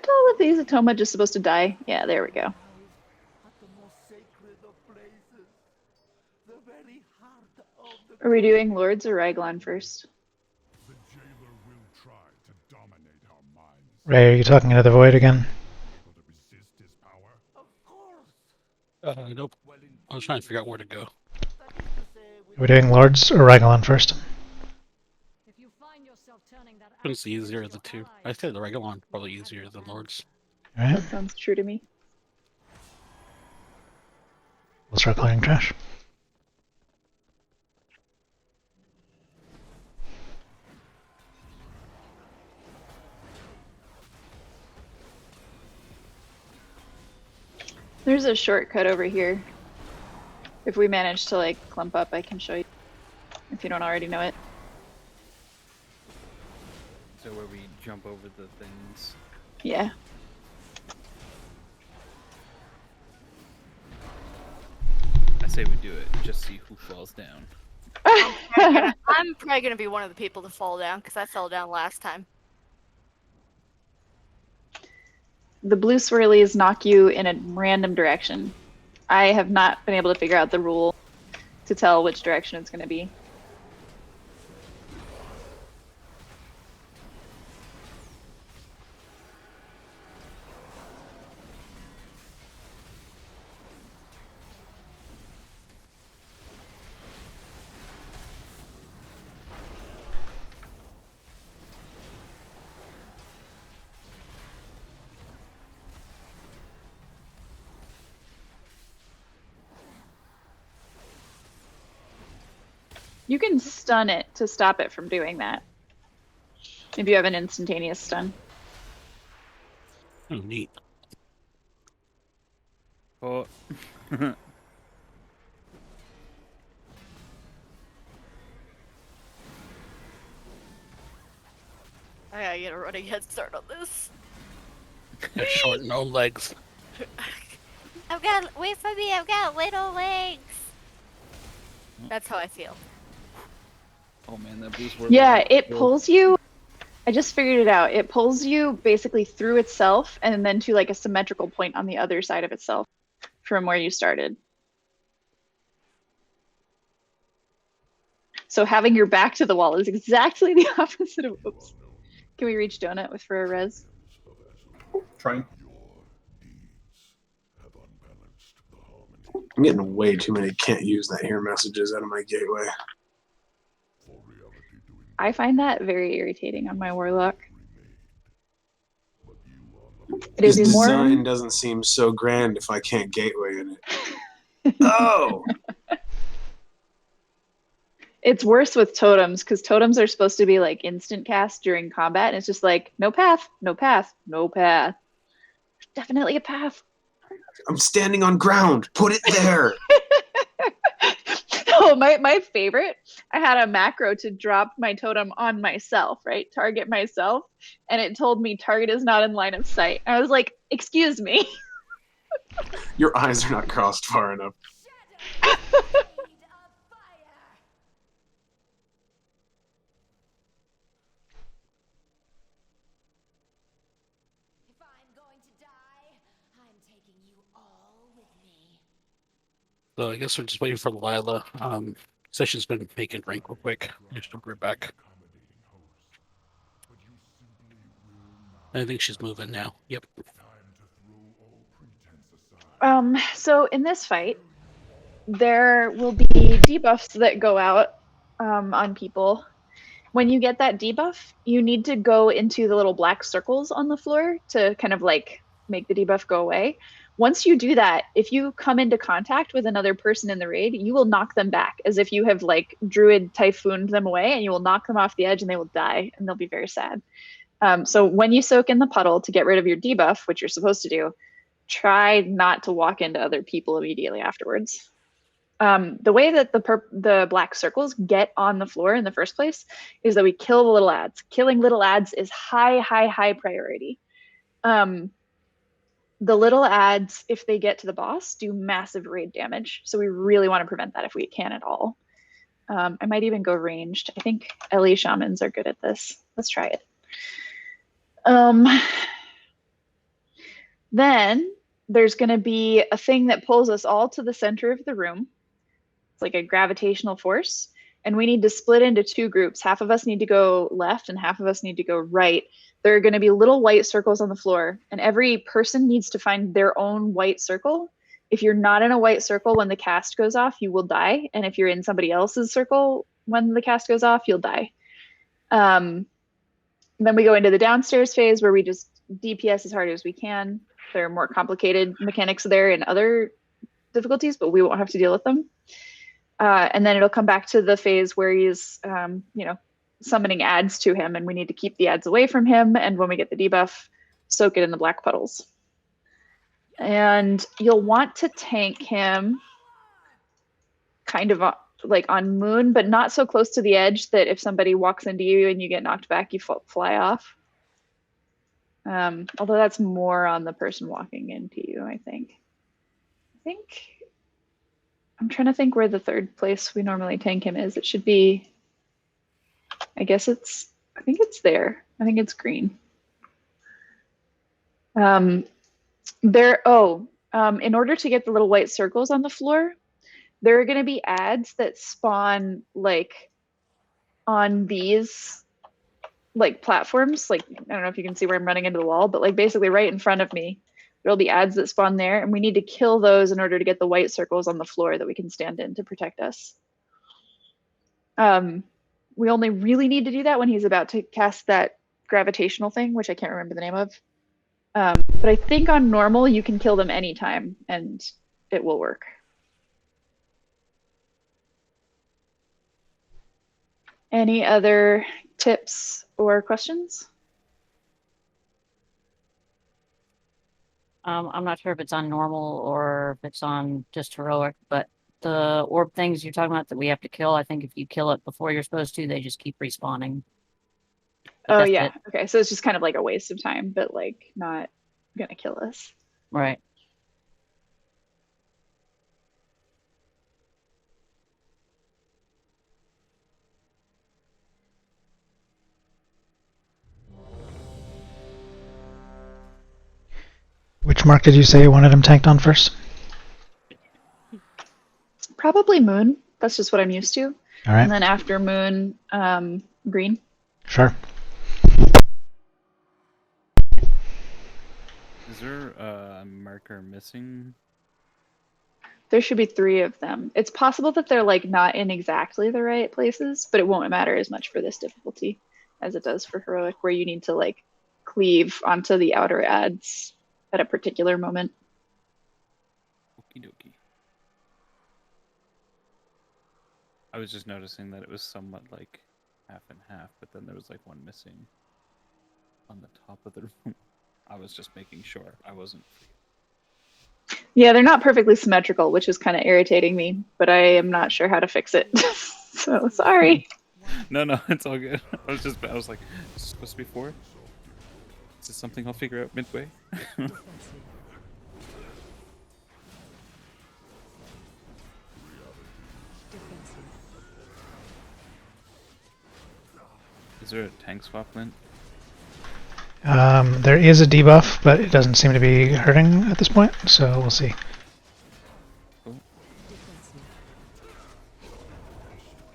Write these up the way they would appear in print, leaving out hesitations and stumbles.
Aren't all of these Atoma just supposed to die? Yeah, there we go. Are we doing Lords or Raglan first? Ray, are you talking into the void again? Nope. I was trying to figure out where to go. Are we doing Lords or Raglan first? It's easier of the two. I say the regular one probably easier than Lords. Alright, That sounds true to me. we'll start clearing trash. There's a shortcut over here. If we manage to like clump up, I can show you if you don't already know it. So where we jump over the things. Yeah. I say we do it, just see who falls down. I'm probably gonna be one of the people to fall down because I fell down last time. The blue swirlies knock you in a random direction. I have not been able to figure out the rule to tell which direction it's going to be. You can stun it to stop it from doing that. If you have an instantaneous stun. Oh, neat. Oh. I gotta get a running head start on this. Got short, no legs. Wait for me, I've got little legs. That's how I feel. Oh man, that boost worked. Yeah, it pulls you. I just figured it out. It pulls you basically through itself and then to like a symmetrical point on the other side of itself from where you started. So having your back to the wall is exactly the opposite of oops. Can we reach Donut with for a res? Trying. I'm getting way too many can't use that here messages out of my gateway. I find that very irritating on my Warlock. This design doesn't seem so grand if I can't gateway in it. Oh! It's worse with totems because totems are supposed to be like instant cast during combat, and it's just like no path, no path, no path. Definitely a path. I'm standing on ground. Put it there. Oh, my favorite. I had a macro to drop my totem on myself, right? Target myself, and it told me target is not in line of sight. I was like, excuse me. Your eyes are not crossed far enough. So I guess we're just waiting for Lila. Session's been making rank real quick. Just jump right back. I think she's moving now. Yep. So in this fight, there will be debuffs that go out on people. When you get that debuff, you need to go into the little black circles on the floor to kind of like make the debuff go away. Once you do that, if you come into contact with another person in the raid, you will knock them back as if you have like druid typhooned them away, and you will knock them off the edge and they will die and they'll be very sad. So when you soak in the puddle to get rid of your debuff, which you're supposed to do, try not to walk into other people immediately afterwards. The way that the black circles get on the floor in the first place is that we kill the little ads. Killing little ads is high priority. The little ads, if they get to the boss, do massive raid damage. So we really want to prevent that if we can at all. I might even go ranged. I think LE shamans are good at this. Let's try it. Then there's going to be a thing that pulls us all to the center of the room. It's like a gravitational force. And we need to split into 2 groups. Half of us need to go left and half of us need to go right. There are going to be little white circles on the floor, and every person needs to find their own white circle. If you're not in a white circle when the cast goes off, you will die. And if you're in somebody else's circle when the cast goes off, you'll die. Then we go into the downstairs phase where we just DPS as hard as we can. There are more complicated mechanics there in other difficulties, but we won't have to deal with them. And then it'll come back to the phase where he's, summoning ads to him, and we need to keep the ads away from him. And when we get the debuff, soak it in the black puddles. And you'll want to tank him kind of like on Moon, but not so close to the edge that if somebody walks into you and you get knocked back, you fly off. Although that's more on the person walking into you, I think. I'm trying to think where the 3rd place we normally tank him is. It should be, I think it's there. I think it's green. In order to get the little white circles on the floor, there are going to be ads that spawn like on these like platforms. Like, I don't know if you can see where I'm running into the wall, but like basically right in front of me, there'll be ads that spawn there, and we need to kill those in order to get the white circles on the floor that we can stand in to protect us. We only really need to do that when he's about to cast that gravitational thing, which I can't remember the name of. But I think on normal, you can kill them anytime, and it will work. Any other tips or questions? I'm not sure if it's on normal or if it's on just heroic, but the orb things you're talking about that we have to kill, I think if you kill it before you're supposed to, they just keep respawning. Oh, yeah. It. Okay, so it's just kind of like a waste of time, but like not gonna kill us. Right. Which mark did you say you wanted him tanked on first? Probably Moon. That's just what I'm used to. All right. And then after Moon, green. Sure. Is there a marker missing? There should be 3 of them. It's possible that they're like not in exactly the right places, but it won't matter as much for this difficulty as it does for heroic, where you need to like cleave onto the outer ads at a particular moment. Okie dokie. I was just noticing that it was somewhat like half and half, but then there was like one missing on the top of the room. I was just making sure I wasn't. Yeah, they're not perfectly symmetrical, which is kind of irritating me, but I am not sure how to fix it. So sorry. No, it's all good. I was like, is this supposed to be 4? Is this something I'll figure out midway? Is there a tank swap lint? There is a debuff, but it doesn't seem to be hurting at this point, so we'll see. Cool.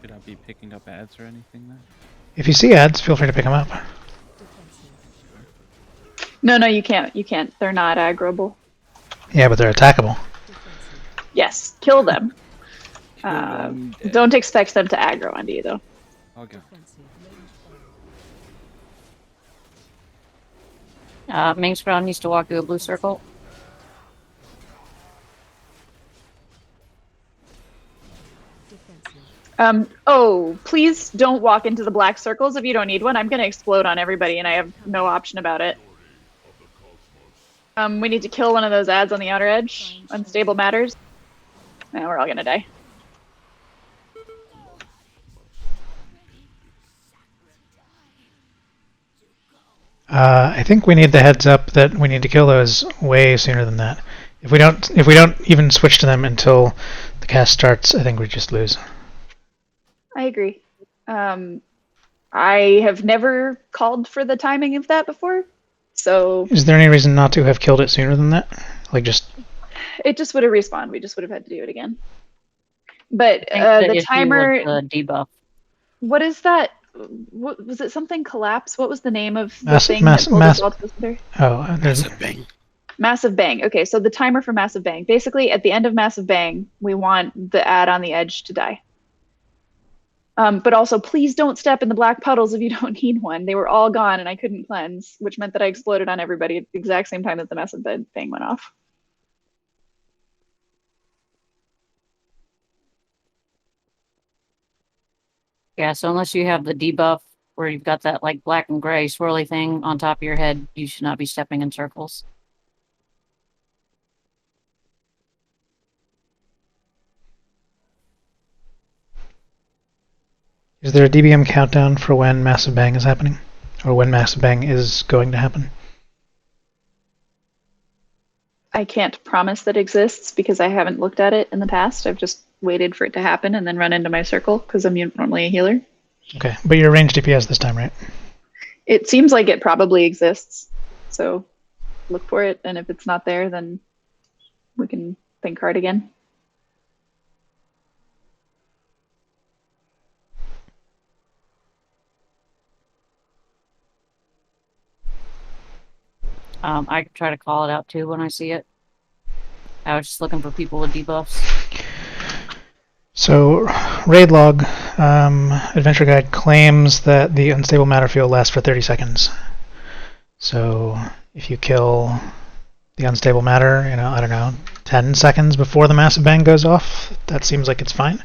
Should I be picking up ads or anything then? If you see ads, feel free to pick them up. No, you can't. You can't. They're not aggroable. Yeah, but they're attackable. Yes, kill them. Don't expect them to aggro onto you, though. Okay. Main scroll needs to walk through a blue circle. Please don't walk into the black circles if you don't need one. I'm going to explode on everybody, and I have no option about it. We need to kill one of those ads on the outer edge. Unstable matters. Now we're all going to die. I think we need the heads up that we need to kill those way sooner than that. If we don't even switch to them until the cast starts, I think we just lose. I agree. I have never called for the timing of that before, So Is there any reason not to have killed it sooner than that? Like just it just would have respawned. We just would have had to do it again. But I think the issue timer. was the debuff. What is that? What was it? Something collapse? What was the name of the Mass- thing mass- that pulled mass- us all to the center? oh, there's Massive bang. Massive Bang. Okay, so the timer for Massive Bang. Basically, at the end of Massive Bang, we want the ad on the edge to die. But also, please don't step in the black puddles if you don't need one. They were all gone, and I couldn't cleanse, which meant that I exploded on everybody at the exact same time that the Massive Bang went off. Yeah, so unless you have the debuff where you've got that like black and gray swirly thing on top of your head, you should not be stepping in circles. Is there a DBM countdown for when Massive Bang is happening? Or when Massive Bang is going to happen? I can't promise that exists because I haven't looked at it in the past. I've just waited for it to happen and then run into my circle because I'm normally a healer. Okay, but you're range DPS this time, right? It seems like it probably exists. So look for it, and if it's not there, then we can think hard again. I try to call it out too when I see it. I was just looking for people with debuffs. So, raid log, adventure guide claims that the unstable matter field lasts for 30 seconds. So, if you kill the unstable matter, I don't know, 10 seconds before the Massive Bang goes off, that seems like it's fine.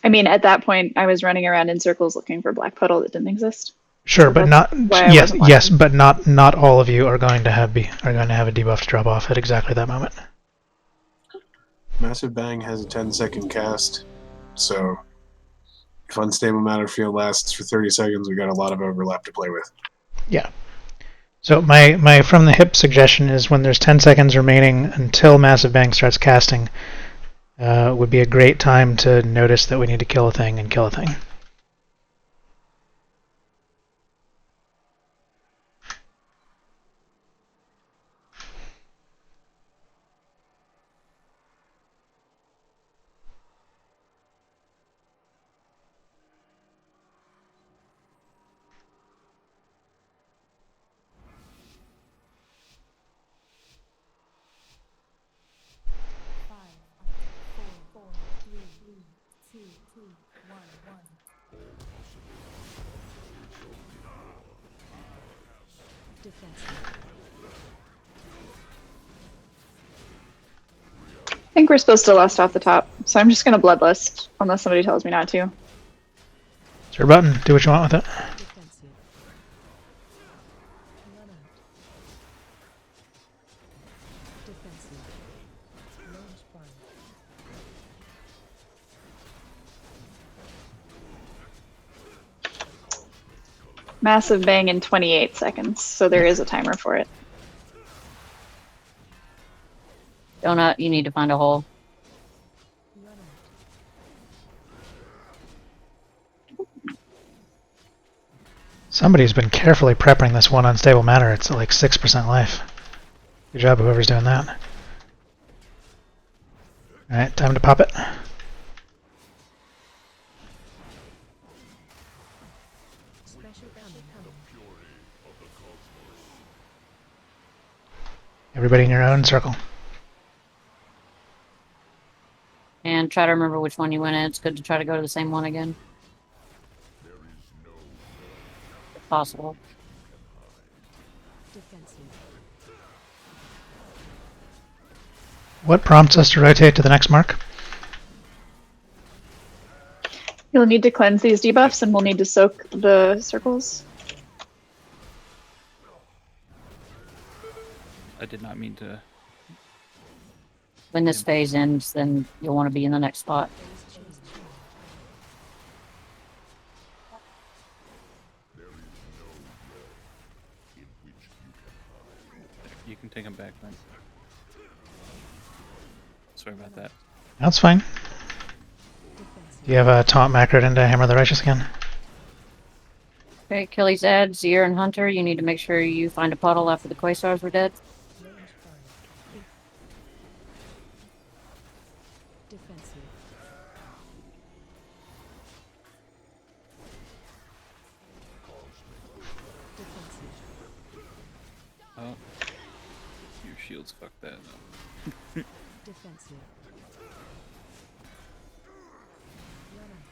I mean, at that point, I was running around in circles looking for black puddle that didn't exist. Sure, So but that's not why I yes, wasn't yes, watching. but not all of you are going to have a debuff to drop off at exactly that moment. Massive Bang has a 10-second cast, so if Unstable Matter Field lasts for 30 seconds, we got a lot of overlap to play with. Yeah. So my from the hip suggestion is when there's 10 seconds remaining until Massive Bang starts casting, would be a great time to notice that we need to kill a thing and kill a thing. I think we're supposed to lust off the top, so I'm just going to bloodlust unless somebody tells me not to. It's your button. Do what you want with it. Massive Bang in 28 seconds, so there is a timer for it. Donut, you need to find a hole. Somebody's been carefully prepping this one unstable matter. It's like 6% life. Good job, whoever's doing that. Alright, time to pop it. Everybody in your own circle. And try to remember which one you went in. It's good to try to go to the same one again. If possible. What prompts us to rotate to the next mark? You'll need to cleanse these debuffs, and we'll need to soak the circles. I did not mean to. When this phase ends, then you'll want to be in the next spot. You can take them back then. Sorry about that. That's fine. Do you have a taunt macro into Hammer of the Righteous again? Okay, Achilles Ed, Zier, and Hunter, you need to make sure you find a puddle after the Quasars were dead. Defensive. Defensive. Oh. Your shields fucked that up. Defensive. Runner.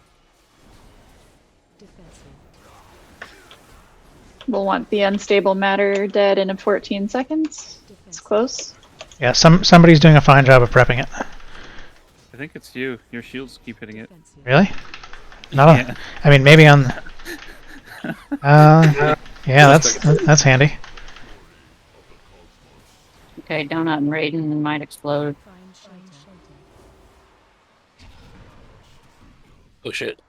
Defensive. We'll want the unstable matter dead in 14 seconds. It's Defensive. close. Yeah, somebody's doing a fine job of prepping it. I think it's you. Your shields keep hitting it. Defensive. Really? Not on. Yeah. I mean, maybe on. Yeah, that's handy. Okay, Donut and Raiden might explode. Fine shelter. Oh shit.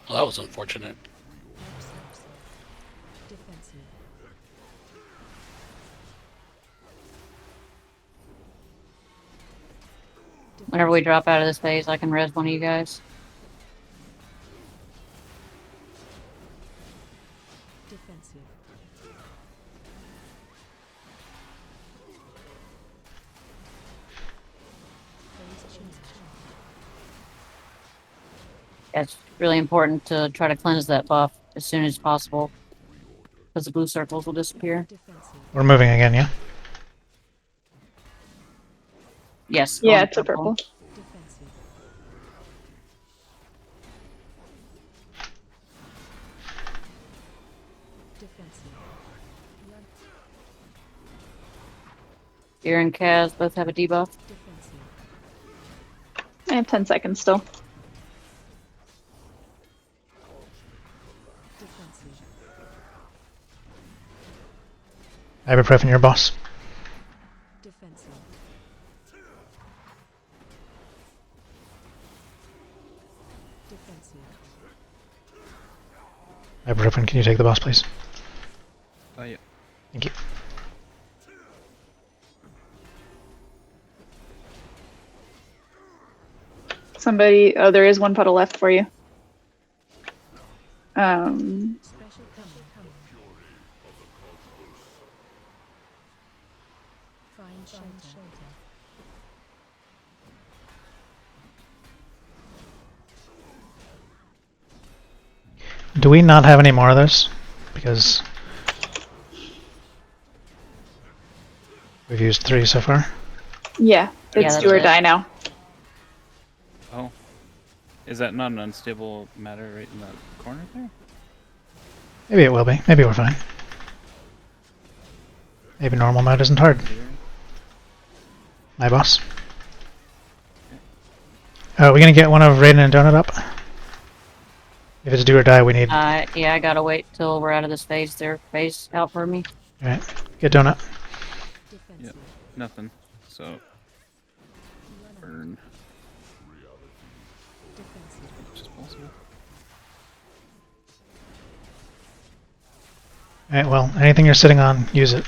Well, that was unfortunate. Defensive. Whenever we drop out of this phase, I can res one of you guys. Defensive. Phase change. Yeah, it's really important to try to cleanse that buff as soon as possible, because the blue circles will disappear. Defensive. We're moving again, yeah? Yes. Yeah, going it's a purple. Defensive. Defensive. Fear and Kaz both have a debuff. Defensive. I have 10 seconds still. Defensive. Ibuprofen, your boss. Defensive. Defensive. Ibuprofen, can you take the boss, please? Oh yeah. Thank you. Somebody, oh, there is one puddle left for you. Special coming. Fine shelter. Do we not have any more of those? Because we've used 3 so far. yeah, it's that's do or it. die now. Oh. Is that not an unstable matter right in that corner there? Maybe it will be. Maybe we're fine. Maybe normal mode isn't hard. My boss. Are we gonna get one of Raiden and Donut up? If it's do or die, we need. Yeah, I gotta wait till we're out of this phase. Their phase out for me. Alright, get Donut. Defensive. Nothing. So burn Defensive. as much as possible. Alright, well, anything you're sitting on, use it.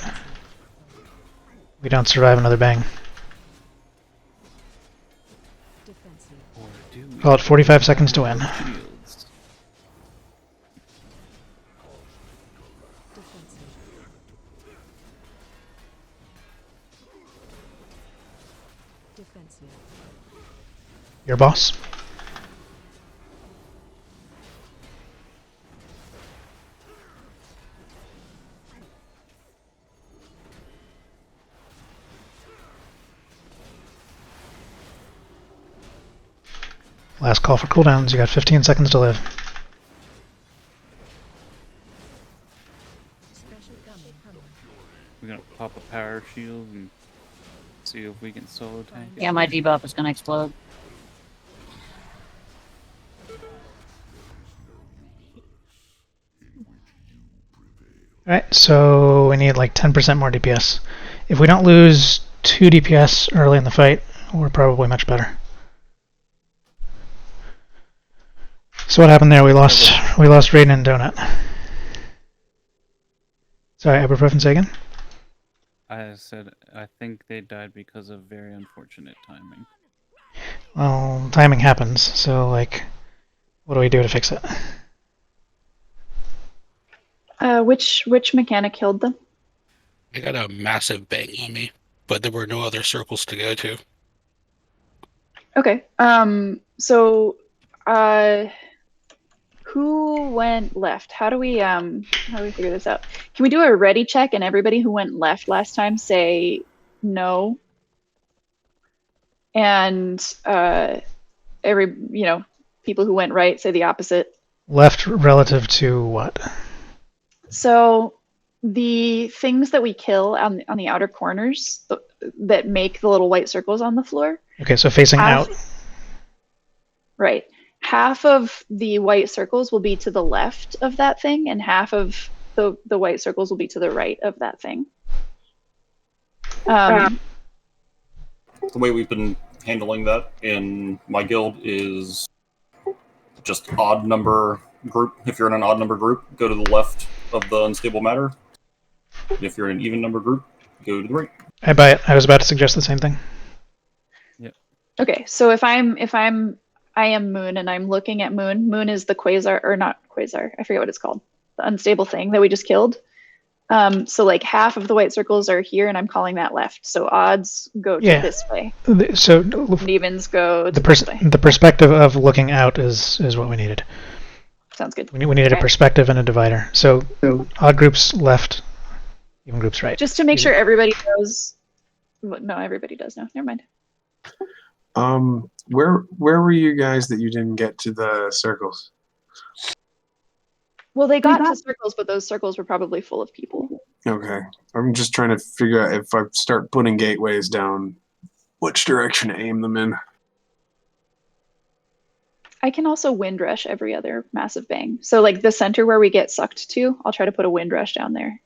We don't survive another bang. Defensive. Or do we? Call it 45 seconds to win. Shields. Defensive. Defensive. Your boss. Last call for cooldowns. You got 15 seconds to live. Special coming. We're gonna pop a power shield and see if we can solo tank it. Yeah, my debuff is gonna explode. Alright, so we need like 10% more DPS. If we don't lose 2 DPS early in the fight, we're probably much better. So what happened there? We lost Raiden and Donut. Sorry, ibuprofen, say again? I said I think they died because of very unfortunate timing. Well, timing happens, so like What do we do to fix it? Which mechanic killed them? I got a massive bang on me, but there were no other circles to go to. Okay. So, who went left? How do we figure this out? Can we do a ready check and everybody who went left last time say no? And people who went right say the opposite. Left relative to what? So the things that we kill on the outer corners that make the little white circles on the floor. Okay, so facing out. Right. Half of the white circles will be to the left of that thing, and half of the white circles will be to the right of that thing. The way we've been handling that in my guild is just odd number group. If you're in an odd number group, go to the left of the unstable matter. If you're in an even number group, go to the right. I buy it. I was about to suggest the same thing. Yep. Okay, so I am Moon and I'm looking at Moon. Moon is the quasar, or not quasar, I forget what it's called. The unstable thing that we just killed. So like half of the white circles are here and I'm calling that left. So odds go to this way. So and evens go to this way. The perspective of looking out is what we needed. Sounds good. We needed a perspective and a divider. So odd groups left, even groups right. Just to make sure everybody knows. No, everybody does know. Never mind. Where were you guys that you didn't get to the circles? Well, they got to circles, but those circles were probably full of people. Okay. I'm just trying to figure out if I start putting gateways down, which direction to aim them in. I can also wind rush every other massive bang. So like the center where we get sucked to, I'll try to put a wind rush down there.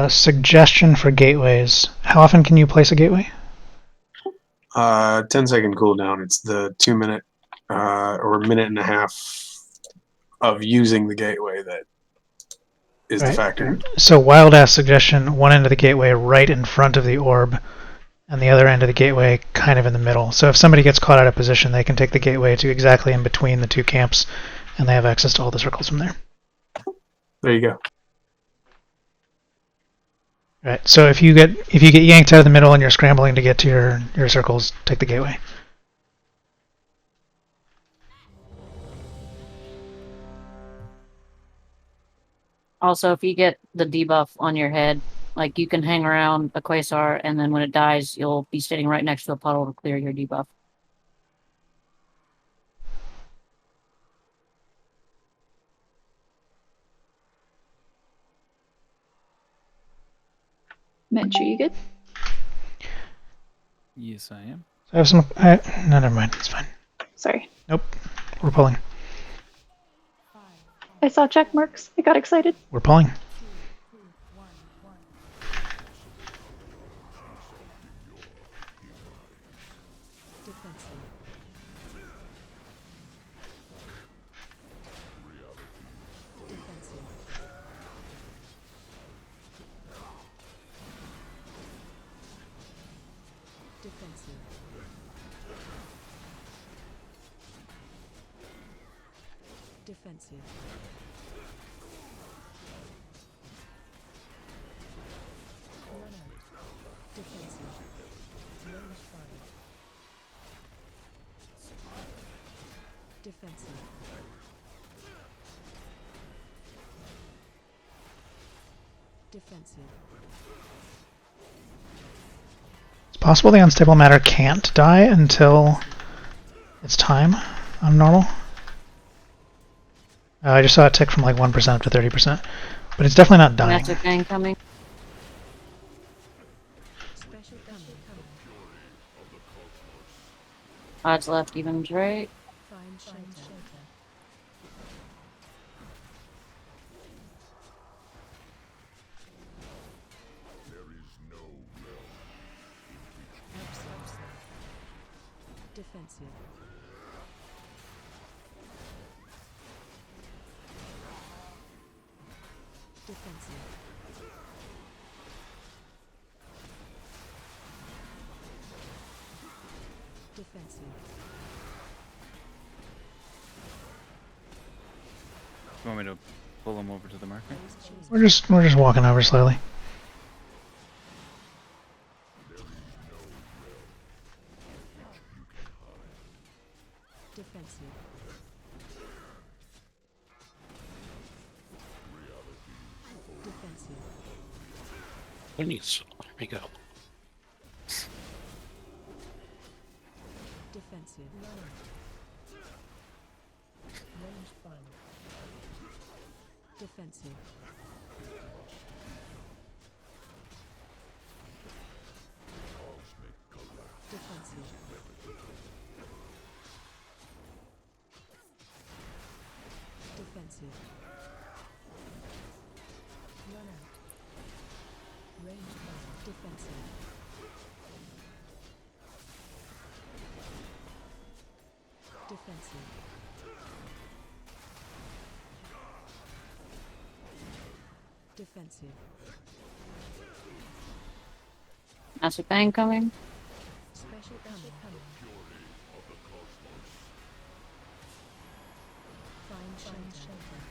Suggestion for gateways. How often can you place a gateway? 10-second cooldown. It's the 2 minute or minute and a half of using the gateway that is the factor. So wild ass suggestion, one end of the gateway right in front of the orb and the other end of the gateway kind of in the middle. So if somebody gets caught out of position, they can take the gateway to exactly in between the two camps and they have access to all the circles from there. There you go. Right. So if you get yanked out of the middle and you're scrambling to get to your circles, take the gateway. Also, if you get the debuff on your head, like you can hang around a quasar, and then when it dies, you'll be sitting right next to a puddle to clear your debuff. Mitch, are you good? Yes, I am. I have some. No, never mind. It's fine. Sorry. Nope. We're pulling. I saw check marks. I got excited. We're pulling. Defensive. Run out. Defensive. Range fire. Defensive. Defensive. It's possible the unstable matter can't die until it's time on normal. I just saw it tick from like 1% up to 30%, but it's definitely not dying. Massive bang coming. Special coming. Odds left, evens right. Find shelter. Defensive. Defensive. Defensive. You want me to pull him over to the market? We're just walking over slowly. Defensive. Defensive. There we go. Defensive. Range fun. Defensive. Defensive. Defensive. Run out. Range fun. Defensive. Defensive. Defensive. Massive bang coming. Special ammo coming. Find shelter.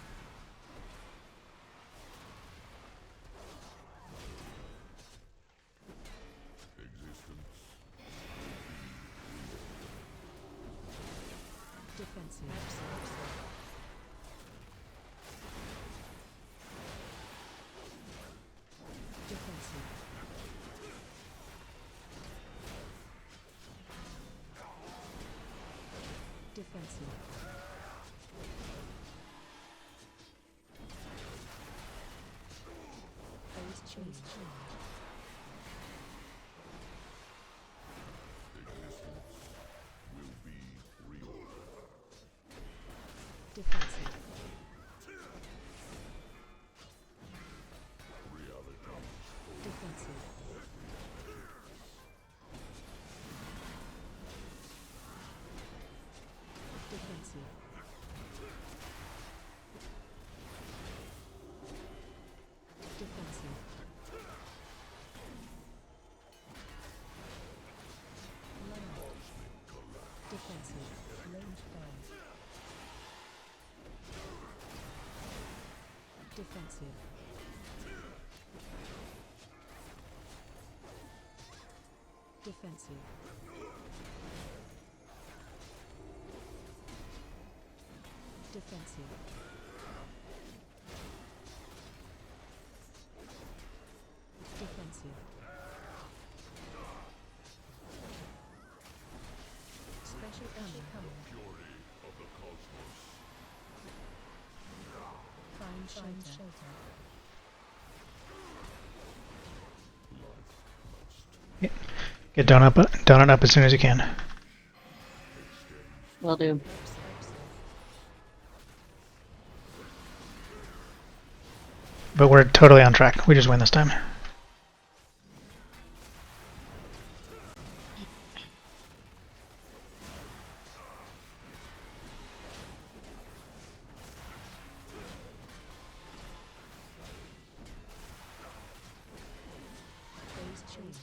Defensive. Defensive. Defensive. Phase change. Defensive. Defensive. Defensive. Defensive. Defensive. Range 5. Defensive. Defensive. Defensive. Defensive. Special ammo coming. Find shelter. Get donut up as soon as you can. Will do. But we're totally on track. We just win this time. Phase change.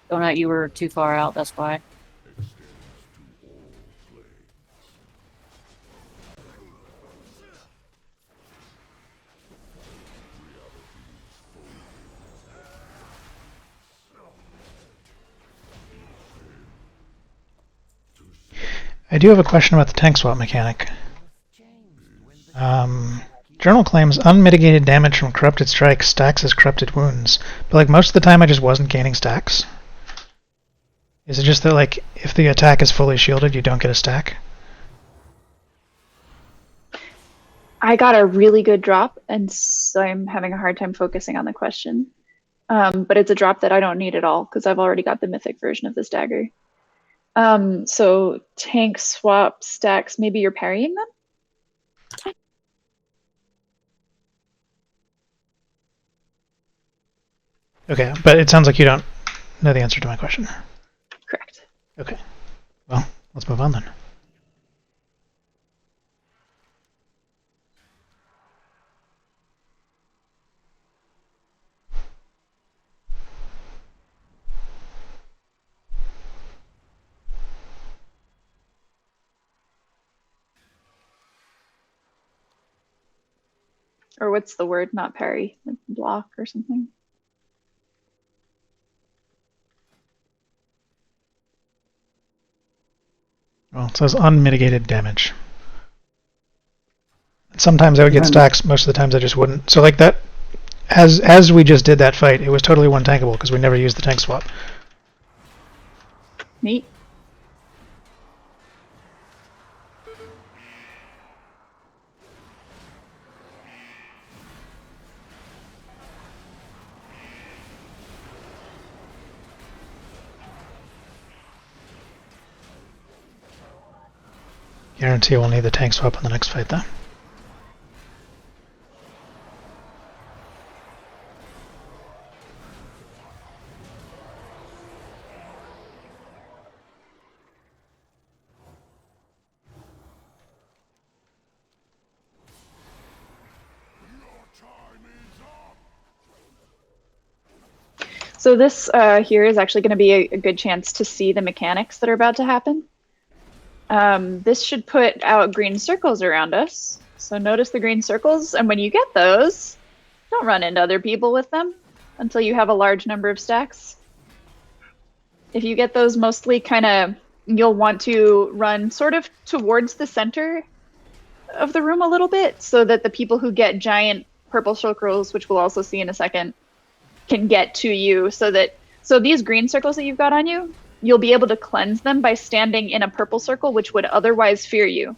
Donut, you were too far out, that's why. I do have a question about the tank swap mechanic. Journal claims unmitigated damage from corrupted strikes stacks as corrupted wounds, but like most of the time I just wasn't gaining stacks. Is it just that like if the attack is fully shielded you don't get a stack? I got a really good drop, and so I'm having a hard time focusing on the question. But it's a drop that I don't need at all because I've already got the mythic version of this dagger. So tank swap stacks, maybe you're parrying them? Okay, but it sounds like you don't know the answer to my question. Correct. Okay. Well, let's move on then. Or what's the word? Not parry, like block or something. Well, it says unmitigated damage. Sometimes I would get stacks. Most of the times I just wouldn't. So like that, as we just did that fight, it was totally one tankable because we never used the tank swap. Neat. Guarantee we'll need the tank swap on the next fight though. So this here is actually going to be a good chance to see the mechanics that are about to happen. This should put out green circles around us. So notice the green circles, and when you get those, don't run into other people with them until you have a large number of stacks. If you get those mostly you'll want to run sort of towards the center of the room a little bit so that the people who get giant purple circles, which we'll also see in a second, can get to you so these green circles that you've got on you, you'll be able to cleanse them by standing in a purple circle, which would otherwise fear you,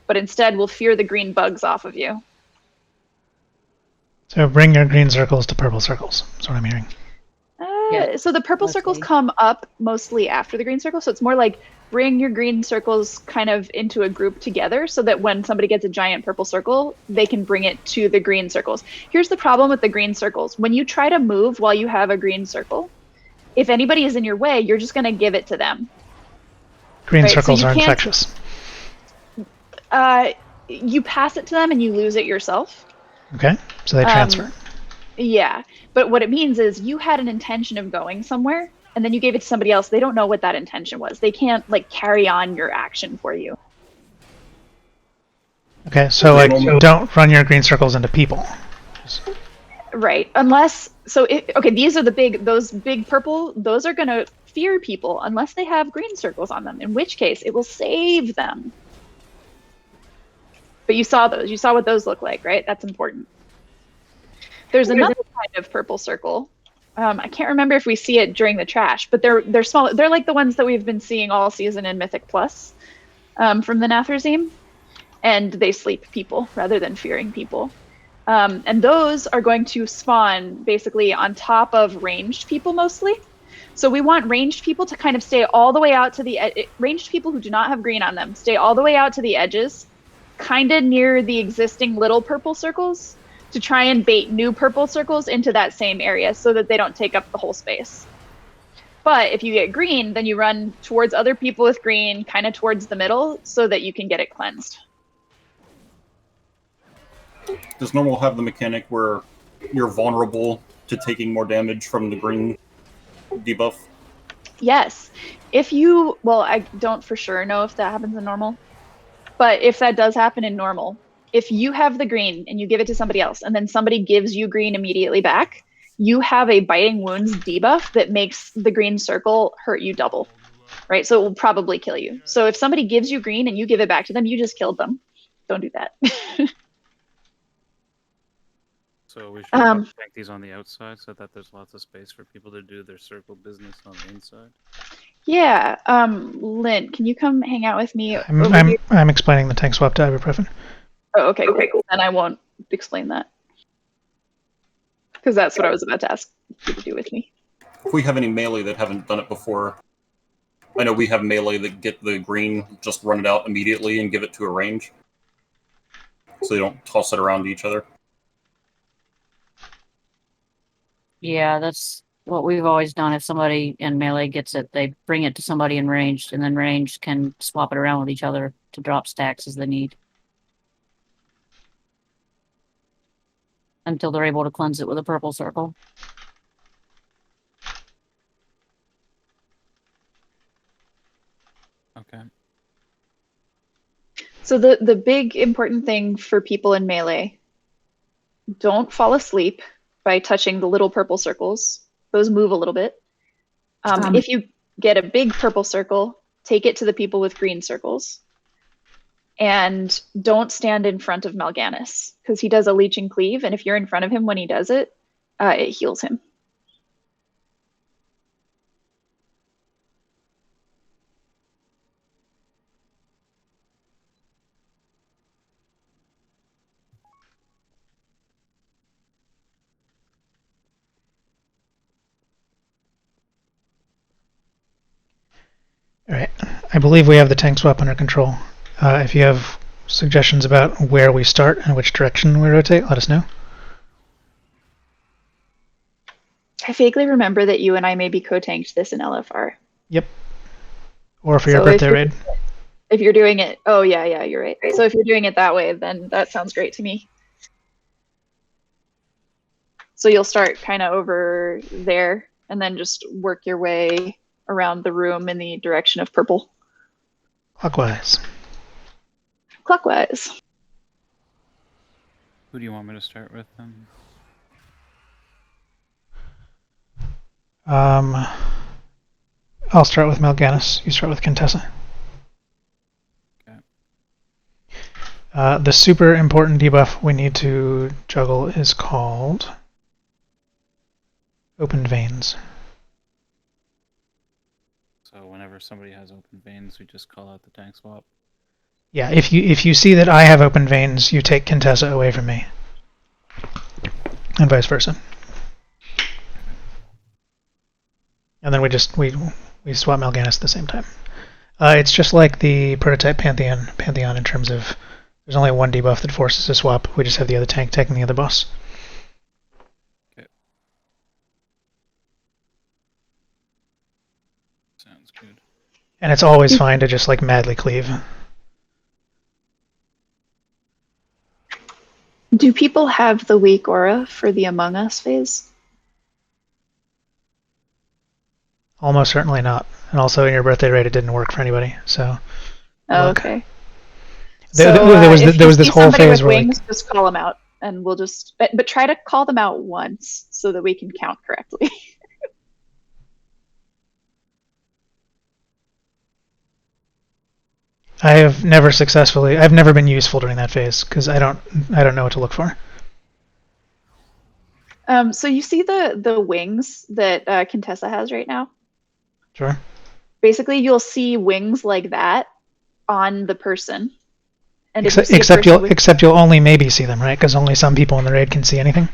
but instead will fear the green bugs off of you. So bring your green circles to purple circles. That's what I'm hearing. So the purple circles come up mostly after the green circle. So it's more like bring your green circles kind of into a group together so that when somebody gets a giant purple circle, they can bring it to the green circles. Here's the problem with the green circles. When you try to move while you have a green circle, if anybody is in your way, you're just going to give it to them. Green circles are infectious. You pass it to them and you lose it yourself. Okay, so they transfer. Yeah, but what it means is you had an intention of going somewhere, and then you gave it to somebody else. They don't know what that intention was. They can't carry on your action for you. Okay, so don't run your green circles into people. Right, unless these are those big purple. Those are gonna fear people unless they have green circles on them. In which case, it will save them. But you saw those. You saw what those look like, right? That's important. There's another kind of purple circle. I can't remember if we see it during the trash, but they're small. They're like the ones that we've been seeing all season in Mythic Plus from the Nathrezim, and they sleep people rather than fearing people. And those are going to spawn basically on top of ranged people mostly. So we want ranged people to kind of stay all the way out to the ranged people who do not have green on them, stay all the way out to the edges, kind of near the existing little purple circles, to try and bait new purple circles into that same area so that they don't take up the whole space. But if you get green, then you run towards other people with green, kind of towards the middle, so that you can get it cleansed. Does normal have the mechanic where you're vulnerable to taking more damage from the green debuff? Yes. I don't for sure know if that happens in normal, but if that does happen in normal, if you have the green and you give it to somebody else and then somebody gives you green immediately back, you have a biting wounds debuff that makes the green circle hurt you double, right? So it will probably kill you. So if somebody gives you green and you give it back to them, you just killed them. Don't do that. So we should probably tank these on the outside so that there's lots of space for people to do their circle business on the inside. Yeah. Lynn, can you come hang out with me? I'm explaining the tank swap to ibuprofen. Oh, okay, cool. Then I won't explain that. Because that's what I was about to ask you to do with me. If we have any melee that haven't done it before, I know we have melee that get the green, just run it out immediately and give it to a range. So they don't toss it around to each other. Yeah, that's what we've always done. If somebody in melee gets it, they bring it to somebody in ranged, and then ranged can swap it around with each other to drop stacks as they need. Until they're able to cleanse it with a purple circle. Okay. So the big important thing for people in melee don't fall asleep by touching the little purple circles. Those move a little bit. If you get a big purple circle, take it to the people with green circles. And don't stand in front of Mal'Ganis, because he does a leech and cleave, and if you're in front of him when he does it, it heals him. All right. I believe we have the tank swap under control. If you have suggestions about where we start and which direction we rotate, let us know. I vaguely remember that you and I maybe co-tanked this in LFR. Yep. Or for your birthday raid. If you're doing it, oh yeah, you're right. So if you're doing it that way, then that sounds great to me. So you'll start kind of over there and then just work your way around the room in the direction of purple. Clockwise. Clockwise. Who do you want me to start with then? I'll start with Mal'Ganis. You start with Contessa. Okay. The super important debuff we need to juggle is called Open Veins. So whenever somebody has open veins, we just call out the tank swap. Yeah, if you see that I have open veins, you take Contessa away from me. And vice versa. And then we swap Mal'Ganis at the same time. It's just like the prototype Pantheon in terms of there's only one debuff that forces a swap. We just have the other tank taking the other boss. Okay. Sounds good. And it's always fine to just like madly cleave. Do people have the weak aura for the Among Us phase? Almost certainly not. And also in your birthday raid, it didn't work for anybody. So. Oh, look. okay. There was this whole phase with where wings, just call them out, and we'll just. But try to call them out once so that we can count correctly. I've never been useful during that phase because I don't know what to look for. So you see the wings that Contessa has right now? Sure. Basically, you'll see wings like that on the person. And except you'll only maybe see them, right? Because only some people in the raid can see anything.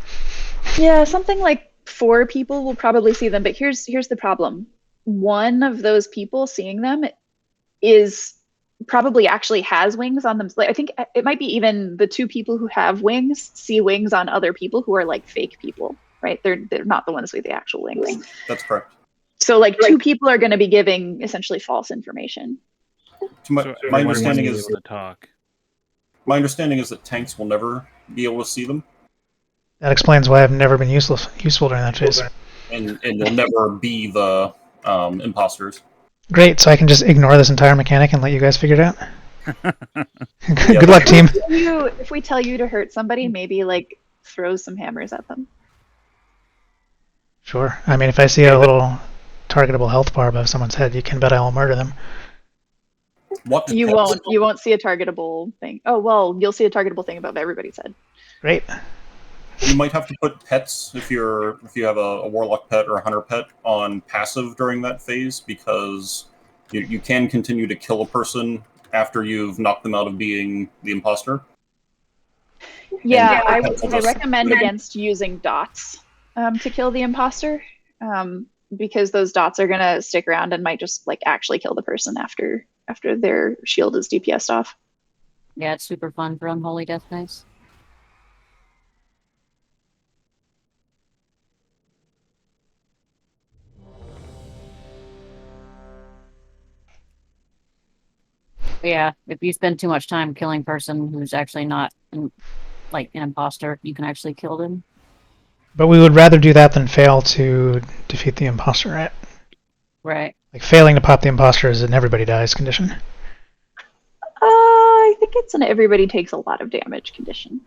Yeah, something like 4 people will probably see them. But here's the problem: one of those people seeing them is probably actually has wings on them. Like, I think it might be even the 2 people who have wings see wings on other people who are like fake people, right? They're not the ones with the actual wings. That's correct. So like 2 people are going to be giving essentially false information. My understanding is able to talk. My understanding is that tanks will never be able to see them. That explains why I've never been useful during that phase. And they'll never be the imposters. Great, so I can just ignore this entire mechanic and let you guys figure it out? Yeah, Good luck, team. If we tell you to hurt somebody, maybe like throw some hammers at them. Sure. I mean, if I see a little targetable health bar above someone's head, you can bet I will murder them. What You won't see a targetable thing. Oh well, you'll see a targetable thing above everybody's head. Great. You might have to put pets if you have a warlock pet or a hunter pet on passive during that phase, because you can continue to kill a person after you've knocked them out of being the imposter. Yeah, I recommend against using dots to kill the imposter, because those dots are gonna stick around and might just like actually kill the person after their shield is DPS'd off. Yeah, it's super fun for Unholy Death Dice. But yeah, if you spend too much time killing a person who's actually not like an imposter, you can actually kill them. But we would rather do that than fail to defeat the imposter, right? Right. Like failing to pop the imposter is an everybody dies condition. I think it's an everybody takes a lot of damage condition.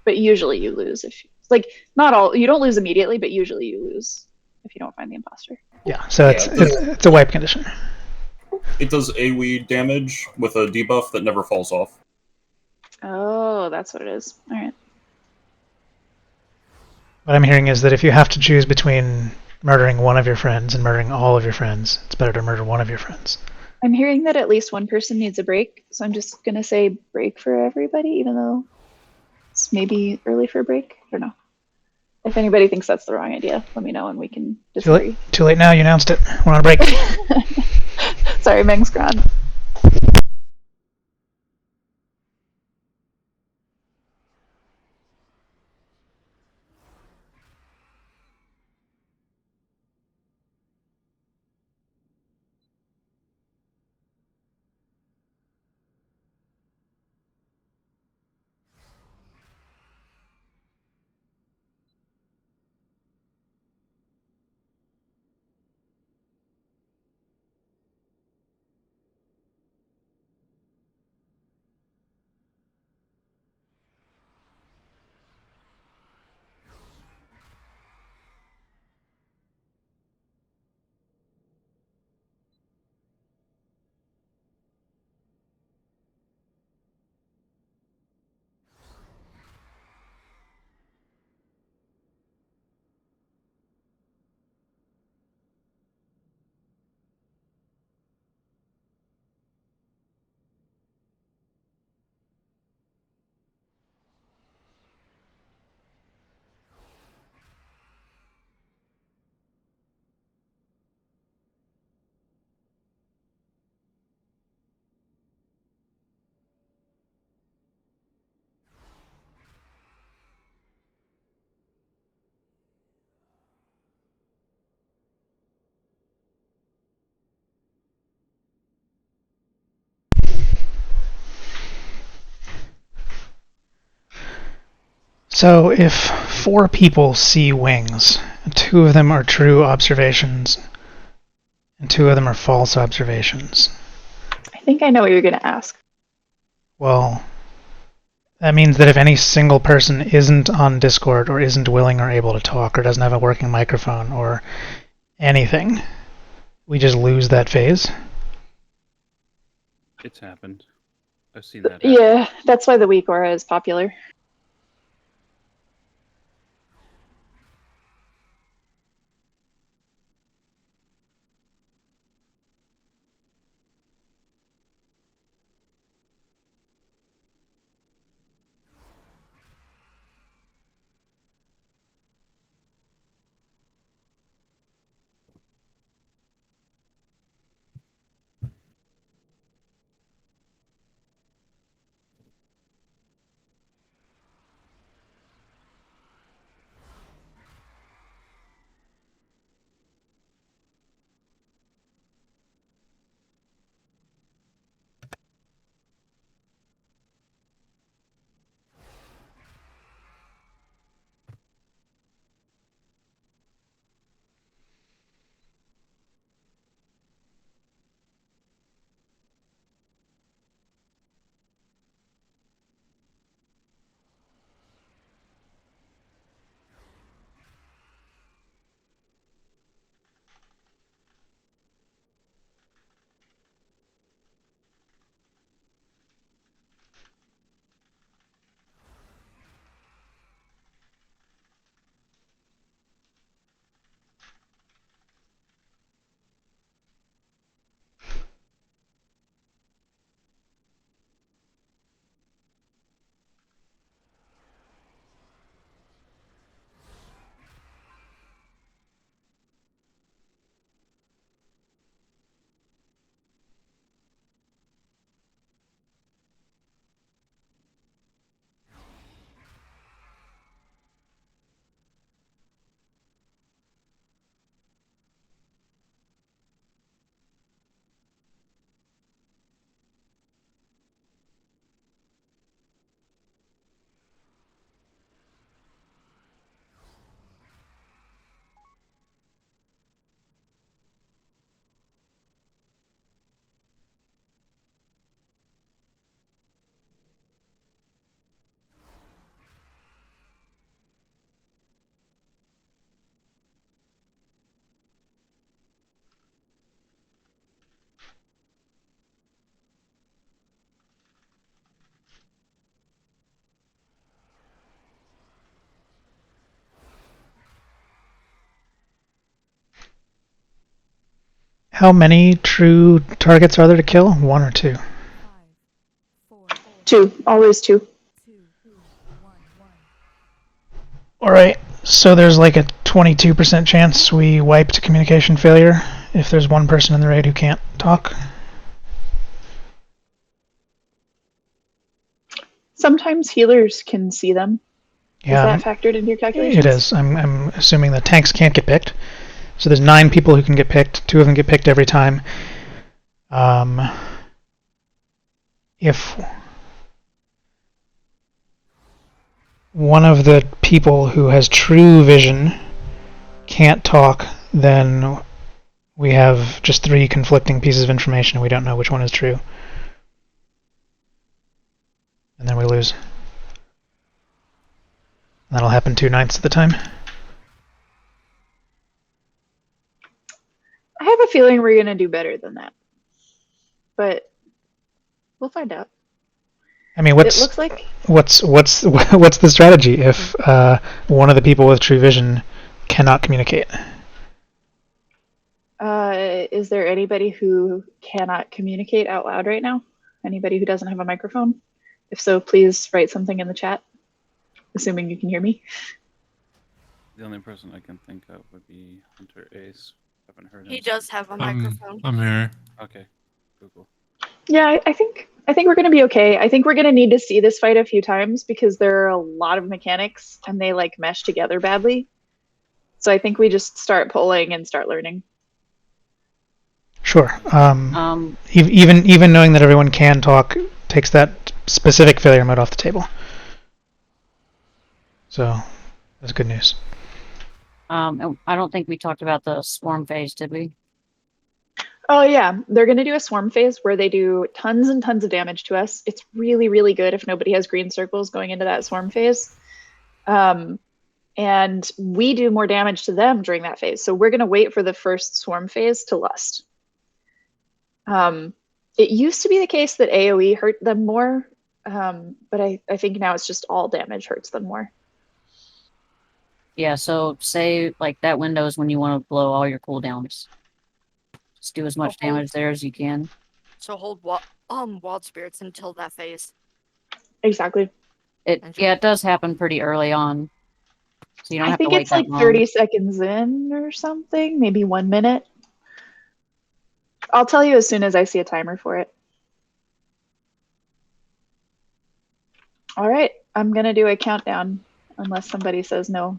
but usually you lose if like not all you don't lose immediately, but usually you lose if you don't find the imposter. Yeah, so Yeah, it's a wipe condition. It does AoE damage with a debuff that never falls off. Oh, that's what it is. All right. What I'm hearing is that if you have to choose between murdering one of your friends and murdering all of your friends, it's better to murder one of your friends. I'm hearing that at least one person needs a break, so I'm just gonna say break for everybody, even though it's maybe early for a break. I don't know. If anybody thinks that's the wrong idea, let me know and we can disagree. Too late now, you announced it. We're on a break. Sorry, Meng's gone. So if 4 people see wings, 2 of them are true observations, and 2 of them are false observations, I think I know what you're gonna ask. well, that means that if any single person isn't on Discord or isn't willing or able to talk or doesn't have a working microphone or anything, we just lose that phase. It's happened. I've seen that happen. Yeah, that's why the weak aura is popular. How many true targets are there to kill? 1 or 2? 2, always 2. Alright, so there's like a 22% chance we wipe to communication failure if there's one person in the raid who can't talk. Sometimes healers can see them. Yeah, Is that factored into your calculations? it is. I'm assuming the tanks can't get picked. So there's 9 people who can get picked. 2 of them get picked every time. If one of the people who has true vision can't talk, then we have just 3 conflicting pieces of information and we don't know which one is true. And then we lose. That'll happen 2/9 of the time. I have a feeling we're going to do better than that. But we'll find out. I mean, It looks like what's the strategy if one of the people with true vision cannot communicate? is there anybody who cannot communicate out loud right now? Anybody who doesn't have a microphone? If so, please write something in the chat, assuming you can hear me. The only person I can think of would be Hunter Ace. Haven't heard him. He does have a microphone. I'm here. Okay. Google. Yeah, I think we're going to be okay. I think we're going to need to see this fight a few times because there are a lot of mechanics and they like mesh together badly. So I think we just start pulling and start learning. Sure. Even knowing that everyone can talk takes that specific failure mode off the table. So that's good news. I don't think we talked about the swarm phase, did we? Oh yeah, they're going to do a swarm phase where they do tons and tons of damage to us. It's really, really good if nobody has green circles going into that swarm phase. And we do more damage to them during that phase. So we're going to wait for the first swarm phase to lust. It used to be the case that AoE hurt them more, but I think now it's just all damage hurts them more. Yeah, so say like that window is when you want to blow all your cooldowns. Just do as much damage there as you can. So hold wild spirits until that phase. Exactly. It does happen pretty early on. So you don't have to wait that I think it's like long. 30 seconds in or something, maybe 1 minute. I'll tell you as soon as I see a timer for it. All right, I'm going to do a countdown unless somebody says no.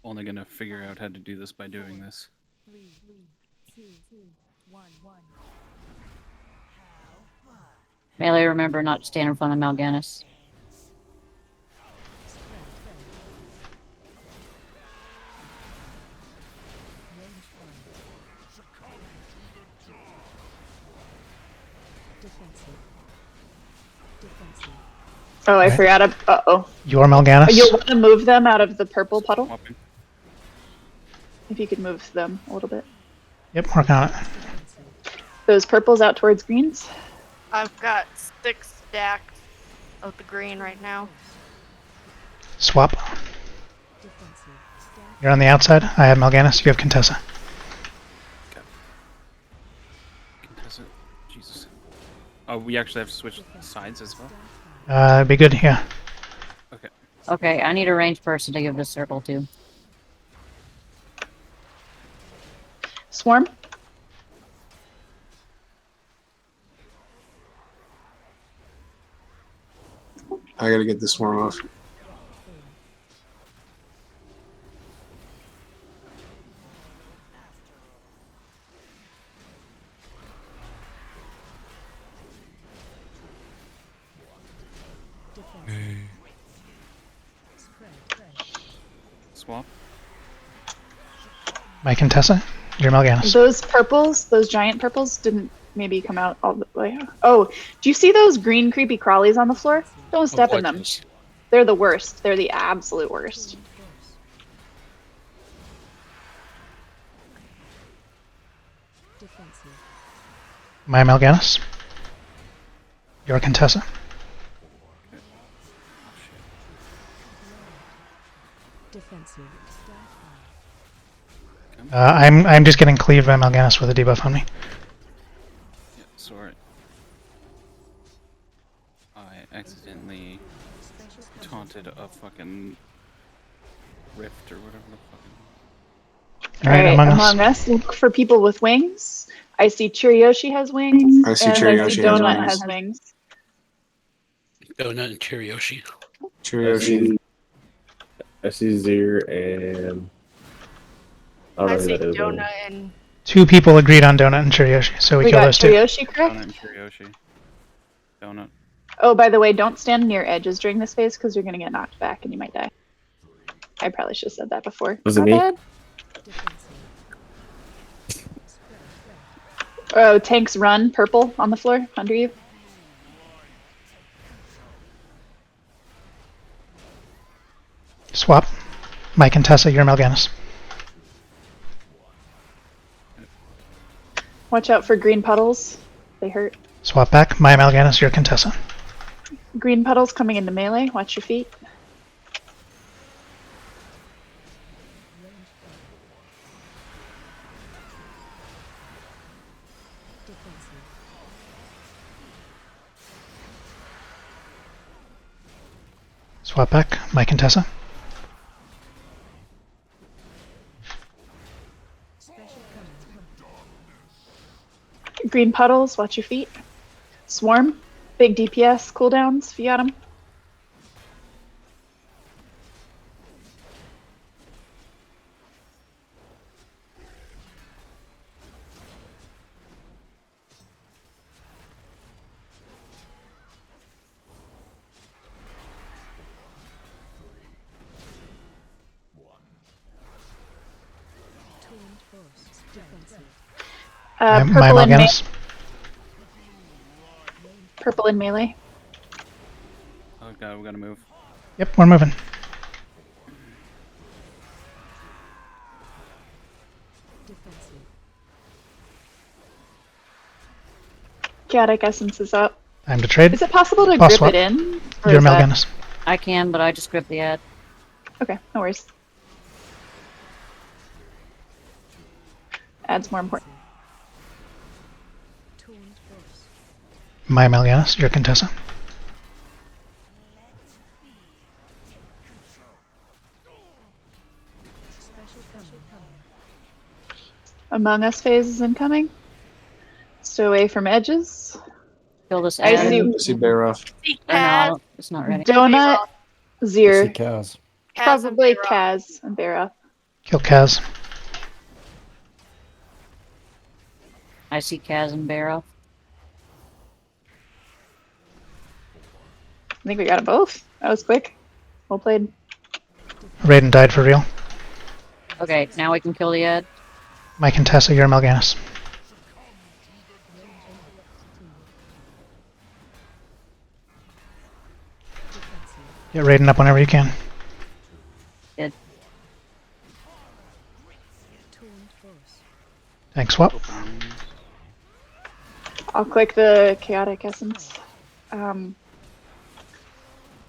Only gonna figure out how to do this by doing this. 3, 2, 1, 1. Melee, remember not to stand in front of Mal'Ganis. Oh, I forgot. Uh-oh. Your Mal'Ganis? You'll want to move them out of the purple puddle? Swapping. If you could move them a little bit. Yep, working on it. Those purples out towards greens. I've got 6 stacked of the green right now. Swap. You're on the outside. I have Mal'Ganis. You have Contessa. Contessa. Jesus. Oh, we actually have to switch sides as well? Be good, yeah. Okay. Okay, I need a ranged person to give this circle to. Swarm. I gotta get this swarm off. Swap. My Contessa. Your Mal'Ganis. Those purples, those giant purples, didn't maybe come out all the way. Oh, do you see those green creepy crawlies on the floor? Don't step in them. They're the worst. They're the absolute worst. My Mal'Ganis. Your Contessa. Defensive. I'm just getting cleaved by Mal'Ganis with a debuff on me. Yeah, sorry. I accidentally taunted a fucking rift or whatever the fucking. All right, Among Us, look for people with wings. I see Chirioshi has wings. I see and Chirioshi I see has Donut wings. has wings. Donut and Chirioshi. Chirioshi. I see Zir and I don't know I who see that is. Donut and 2 people agreed on Donut and Chirioshi, so we We kill got those 2. Chirioshi, Donut correct? and Chirioshi. Donut. Oh, by the way, don't stand near edges during this phase because you're going to get knocked back and you might die. I probably should have said that before. Was it My me? bad. Oh, tanks run, purple on the floor under you. Swap. Mike and Tessa, you're Mal'Ganis. Watch out for green puddles. They hurt. Swap back. My Mal'Ganis, you're Contessa. Green puddles coming into melee. Watch your feet. Swap back. Mike and Tessa. Green puddles. Watch your feet. Swarm. Big DPS cooldowns if you got them. My Purple in Mal'Ganis. purple in melee. Oh god, we gotta move. Yep, we're moving. Chaotic Essence is up. Time to trade. Is it possible to Boss grip swap. it in? Or You're is that- Mal'Ganis. I can, but I just grip the ad. Okay, no worries. Adds more important. My Mal'Ganis, you're Contessa. Among Us phase is incoming. Stay away from edges. Kill this I ad. see I see Bayroth. see Or Kaz. no, it's not ready. Donut, Zir, Kaz. Kaz and probably Bayroth. Kaz and Vera. Kill Kaz. I see Kaz and Barrow. I think we got them both. That was quick. Well played. Raiden died for real. Okay, now we can kill the ad. Mike and Tessa, you're Mal'Ganis. Get Raiden up whenever you can. Did. Thanks, swap. I'll click the Chaotic Essence.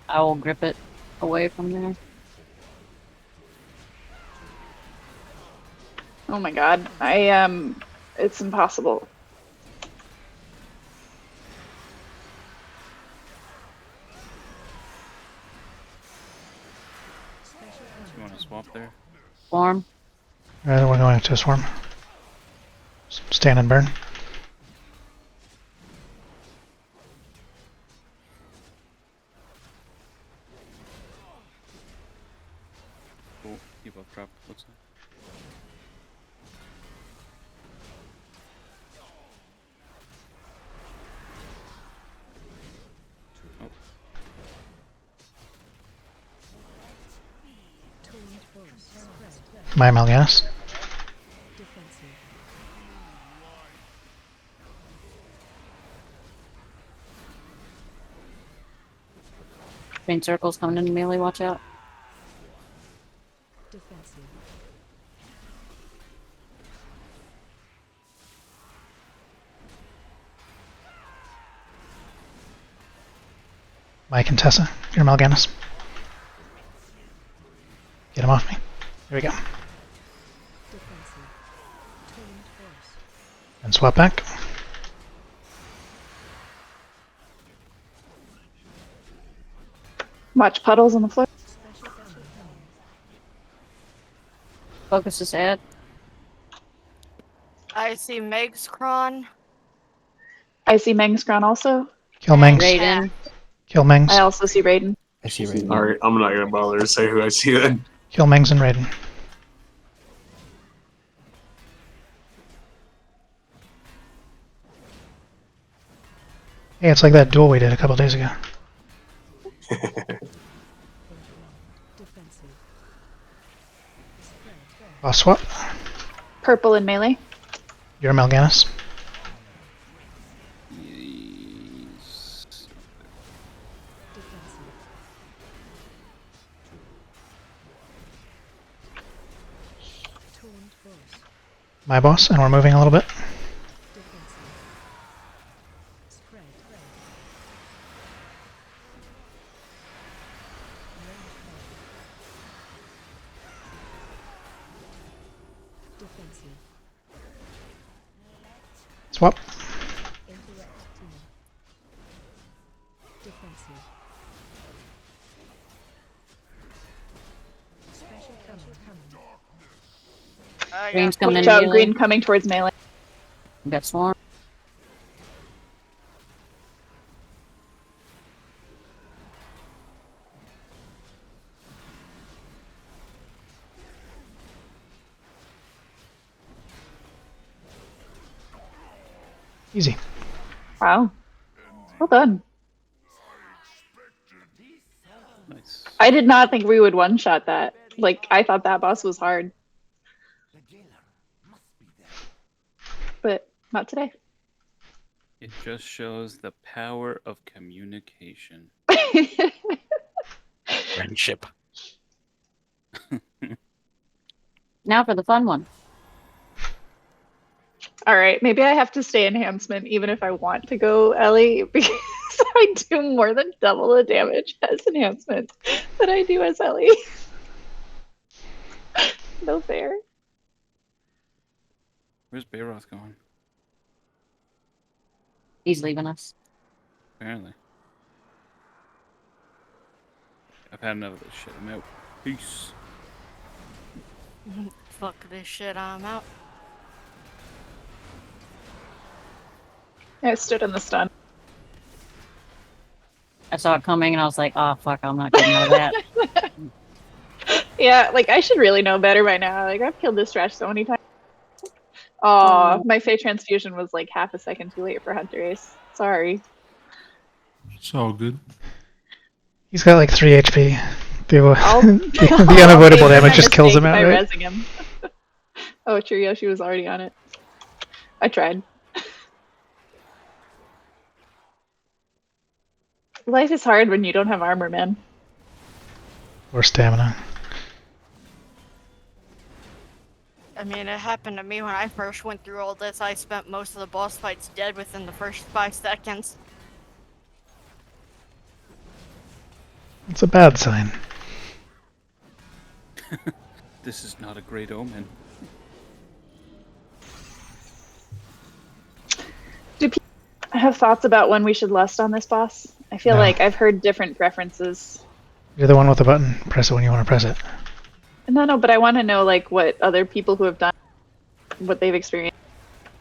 I will grip it away from there. Oh my god. It's impossible. You wanna swap there? Form. We're going to a swarm. Stand and burn. Cool. Debuff drop, looks like. Oh. My Mal'Ganis. Green circles coming into melee, watch out. Mike and Tessa, you're Mal'Ganis. Get him off me. There we go. Defensive. Tuned force. And swap back. Watch puddles on the floor. Special coming. Focus is at. I see Meg's Kron. I see Mengskron also. Kill Mengs. Raiden. Kill Mengs. I also see Raiden. I see right All right, I'm not gonna bother to say who I see then. Kill Mengs and Raiden. Hey, it's like that duel we did a couple days ago. Defensive. Spread. Boss swap. Purple and melee. You're Mal'Ganis. Yes. Defensive. Tuned force. My boss, and we're moving a little bit. Defensive. Spread. Defensive. Swap. Interact team. Defensive. Special coming. Green's coming in Watch out, melee. green coming towards melee. We got Swarm. Easy. Wow. Well done. Nice. I did not think we would one-shot that. Like, I thought that boss was hard. But not today. It just shows the power of communication. Friendship. Now for the fun one. All right, maybe I have to stay enhancement even if I want to go Ellie because I do more than double the damage as enhancement than I do as Ellie. No fair. Where's Bayroth going? He's leaving us. Apparently. I've had enough of this shit. I'm out. Peace. Fuck this shit, I'm out. I stood in the stun. I saw it coming and I was like, oh fuck, I'm not getting out of that. Yeah, like I should really know better by now. Like I've killed this trash so many times. Aw, my Fey transfusion was like half a second too late for Hunter Ace. Sorry. It's all good. He's got like 3 HP. I'll- The unavoidable damage just kills him outright. By rezzing him. Oh, true. Yoshi was already on it. I tried. Life is hard when you don't have armor, man. Or stamina. I mean, it happened to me when I first went through all this. I spent most of the boss fights dead within the first 5 seconds. It's a bad sign. This is not a great omen. Do people have thoughts about when we should lust on this boss? I feel No. like I've heard different preferences. You're the one with the button. Press it when you want to press it. No, but I want to know like what other people who have done, what they've experienced,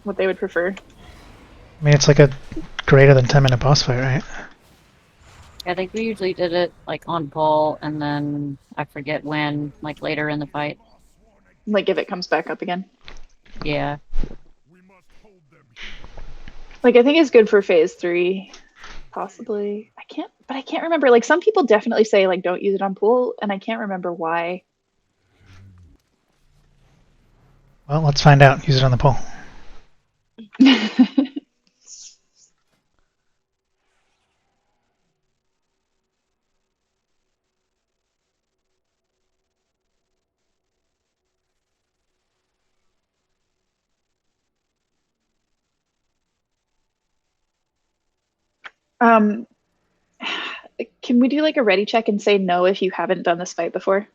what they would prefer. I mean, it's like a greater than 10-minute boss fight, right? I think we usually did it like on Paul and then I forget when, like later in the fight. Like if it comes back up again. Yeah. Like I think it's good for phase 3, possibly. I can't remember. Like some people definitely say like don't use it on pool, and I can't remember why. Well, let's find out. Use it on the pole. Um, can we do like a ready check and say no if you haven't done this fight before?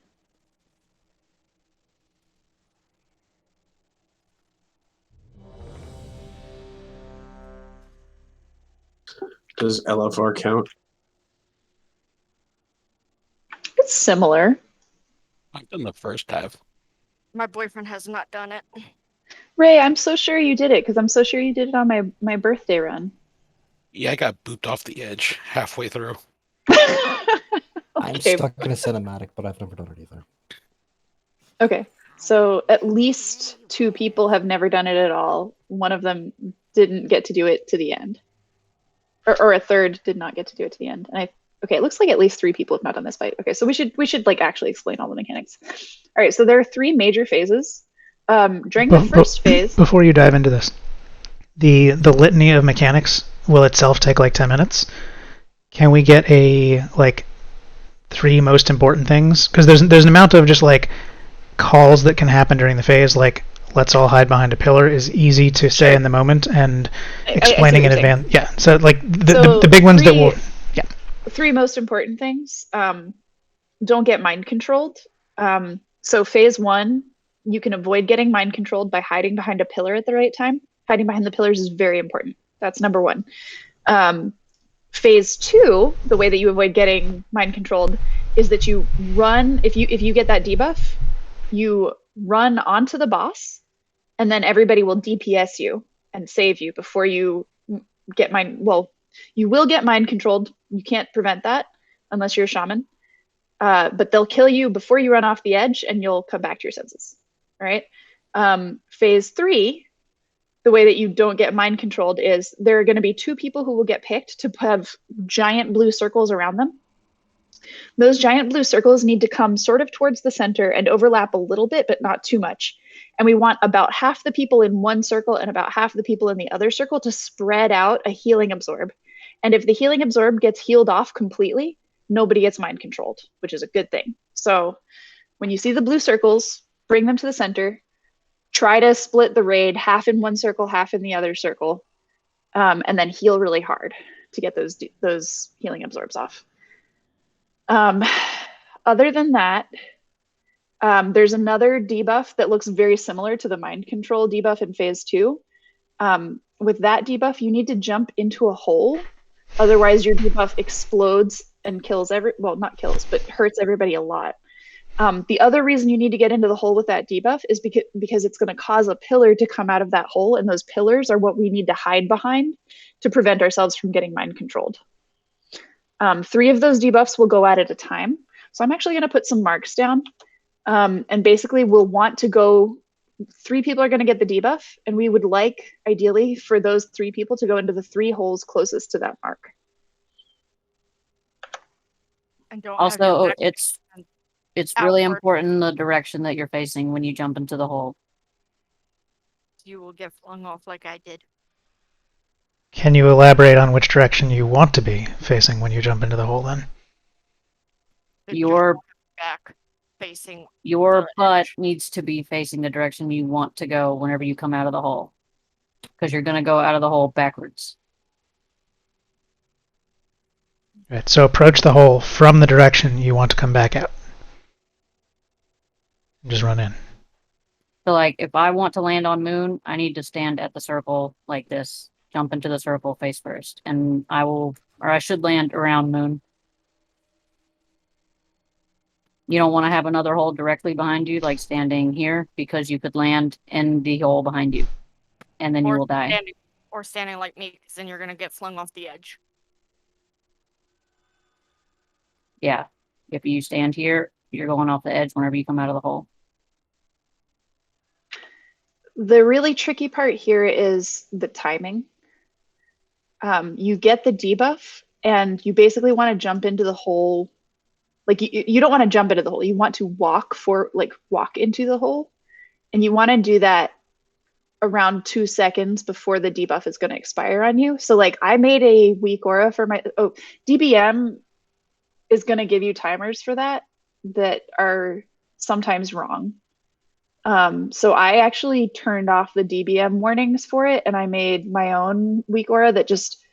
Does LFR count? It's similar. I've done the first half. My boyfriend has not done it. Ray, I'm so sure you did it because I'm so sure you did it on my birthday run. Yeah, I got booped off the edge halfway through. I'm Okay. stuck in a cinematic, but I've never done it either. Okay. So at least 2 people have never done it at all. One of them didn't get to do it to the end. Or a third did not get to do it to the end. And okay, it looks like at least 3 people have not done this fight. Okay, so we should like actually explain all the mechanics. All right, so there are 3 major phases. During the first phase, before you dive into this, the litany of mechanics will itself take like 10 minutes. Can we get a like 3 most important things? Because there's an amount of just like calls that can happen during the phase, like let's all hide behind a pillar is easy to say in the moment, and explaining in advance. Yeah, so like the big ones that will. Yeah. 3 most important things. Don't get mind controlled. So phase 1, you can avoid getting mind controlled by hiding behind a pillar at the right time. Hiding behind the pillars is very important. That's number 1. Phase 2, the way that you avoid getting mind controlled is that you run. If you get that debuff, you run onto the boss, and then everybody will DPS you and save you before you get mind. Well, you will get mind controlled. You can't prevent that unless you're a shaman. But they'll kill you before you run off the edge, and you'll come back to your senses. All right. Phase 3, the way that you don't get mind controlled is there are going to be 2 people who will get picked to have giant blue circles around them. Those giant blue circles need to come sort of towards the center and overlap a little bit, but not too much. And we want about half the people in one circle and about half the people in the other circle to spread out a healing absorb. And if the healing absorb gets healed off completely, nobody gets mind controlled, which is a good thing. So when you see the blue circles, bring them to the center. Try to split the raid, half in one circle, half in the other circle, and then heal really hard to get those healing absorbs off. Other than that, there's another debuff that looks very similar to the mind control debuff in phase 2. With that debuff, you need to jump into a hole. Otherwise, your debuff explodes and kills not kills, but hurts everybody a lot. The other reason you need to get into the hole with that debuff is because it's going to cause a pillar to come out of that hole, and those pillars are what we need to hide behind to prevent ourselves from getting mind controlled. 3 of those debuffs will go out at a time. So I'm actually going to put some marks down. And basically we'll want to go, 3 people are going to get the debuff, and we would like, ideally, for those 3 people to go into the 3 holes closest to that mark. And don't Also, it's really important the direction that you're facing when you jump into the hole. You will get flung off like I did. Can you elaborate on which direction you want to be facing when you jump into the hole then? Your back facing. Your butt needs to be facing the direction you want to go whenever you come out of the hole. Because you're going to go out of the hole backwards. Right, so approach the hole from the direction you want to come back out. Just run in. So like if I want to land on Moon, I need to stand at the circle like this. Jump into the circle face first. And I should land around Moon. You don't want to have another hole directly behind you, like standing here, because you could land in the hole behind you. And then you will die. Standing like me, because then you're going to get flung off the edge. Yeah. If you stand here, you're going off the edge whenever you come out of the hole. The really tricky part here is the timing. You get the debuff, and you basically want to jump into the hole. Like you don't want to jump into the hole. You want to walk into the hole, and you want to do that around 2 seconds before the debuff is going to expire on you. So like I made a weak aura for my DBM is going to give you timers for that are sometimes wrong. So I actually turned off the DBM warnings for it, and I made my own weak aura that just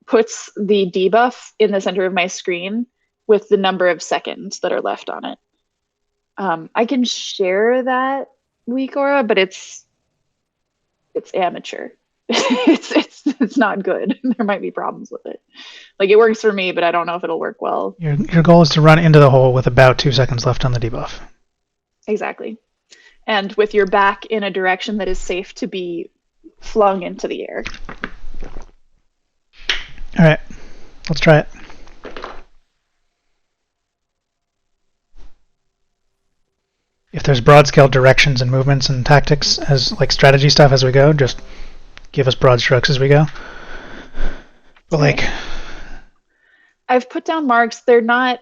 puts the debuff in the center of my screen with the number of seconds that are left on it. I can share that weak aura, but it's amateur. it's it's not good. There might be problems with it. Like, it works for me, but I don't know if it'll work well. Your goal is to run into the hole with about 2 seconds left on the debuff. Exactly. And with your back in a direction that is safe to be flung into the air. All right, let's try it. If there's broad scale directions and movements and tactics as like strategy stuff as we go, just give us broad strokes as we go. But like, I've put down marks. They're not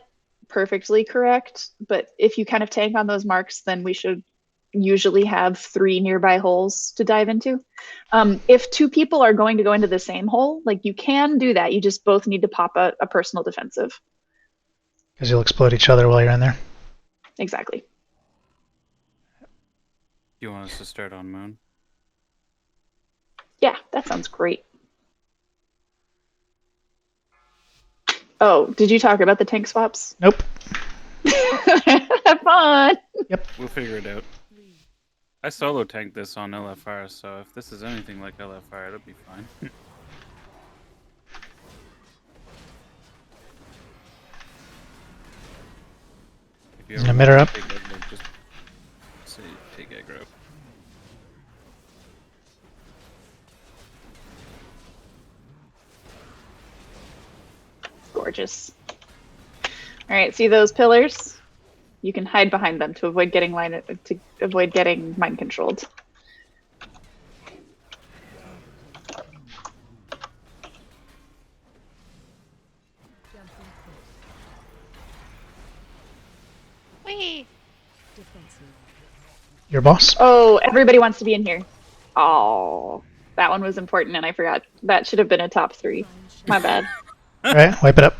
perfectly correct, but if you kind of tank on those marks, then we should usually have 3 nearby holes to dive into. If 2 people are going to go into the same hole, like, you can do that. You just both need to pop a personal defensive. because you'll explode each other while you're in there. Exactly. You want us to start on Moon? Yeah, that sounds great. Oh, did you talk about the tank swaps? Nope. Have fun. Yep. We'll figure it out. I solo tanked this on LFR, so if this is anything like LFR, it'll be fine. If you Is an emitter up? take aggro, just say take aggro. Gorgeous. All right, see those pillars? You can hide behind them to avoid getting mind controlled. Whee! Defensive. Your boss? Oh, everybody wants to be in here. Oh, that one was important and I forgot. That should have been a top 3. My bad. All right, wipe it up.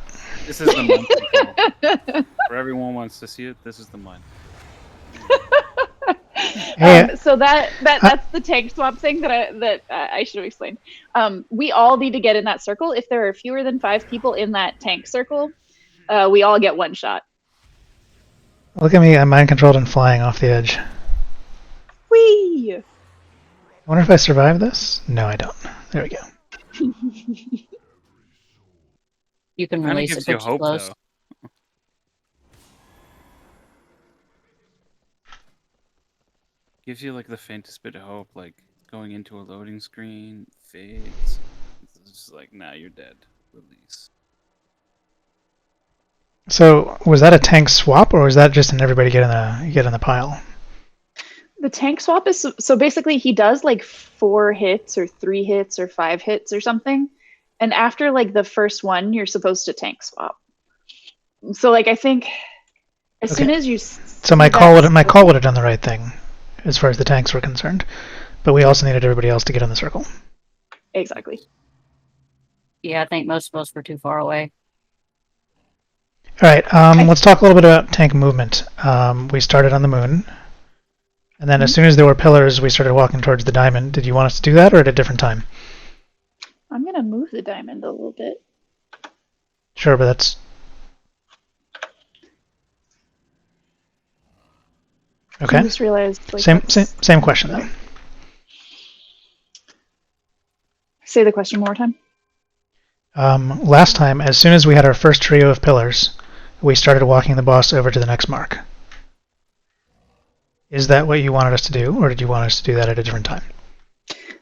This is the mind control. Where everyone wants to see it, this is the mind. Hey, So that's the tank swap thing that I should have explained. We all need to get in that circle. If there are fewer than 5 people in that tank circle, we all get 1 shot. look at me, I'm mind controlled and flying off the edge. Whee! I wonder if I survive this? No, I don't. There we go. You can Kind of release gives it you pretty hope, close. though. Gives you like the faintest bit of hope, like going into a loading screen, fades. It's just like, nah, you're dead. Release. So was that a tank swap, or was that just an everybody get in the pile? The tank swap is so basically he does like 4 hits or 3 hits or 5 hits or something, and after like the first one, you're supposed to tank swap. So like I think as soon as you So my call would have done the right thing, as far as the tanks were concerned, but we also needed everybody else to get in the circle. Exactly. Yeah, I think most of us were too far away. All right, let's talk a little bit about tank movement. We started on the moon, and then as soon as there were pillars, we started walking towards the diamond. Did you want us to do that, or at a different time? I'm gonna move the diamond a little bit. Sure, but that's... Okay. I just realized like Same question then. Say the question one more time. Last time, as soon as we had our first trio of pillars, we started walking the boss over to the next mark. Is that what you wanted us to do, or did you want us to do that at a different time?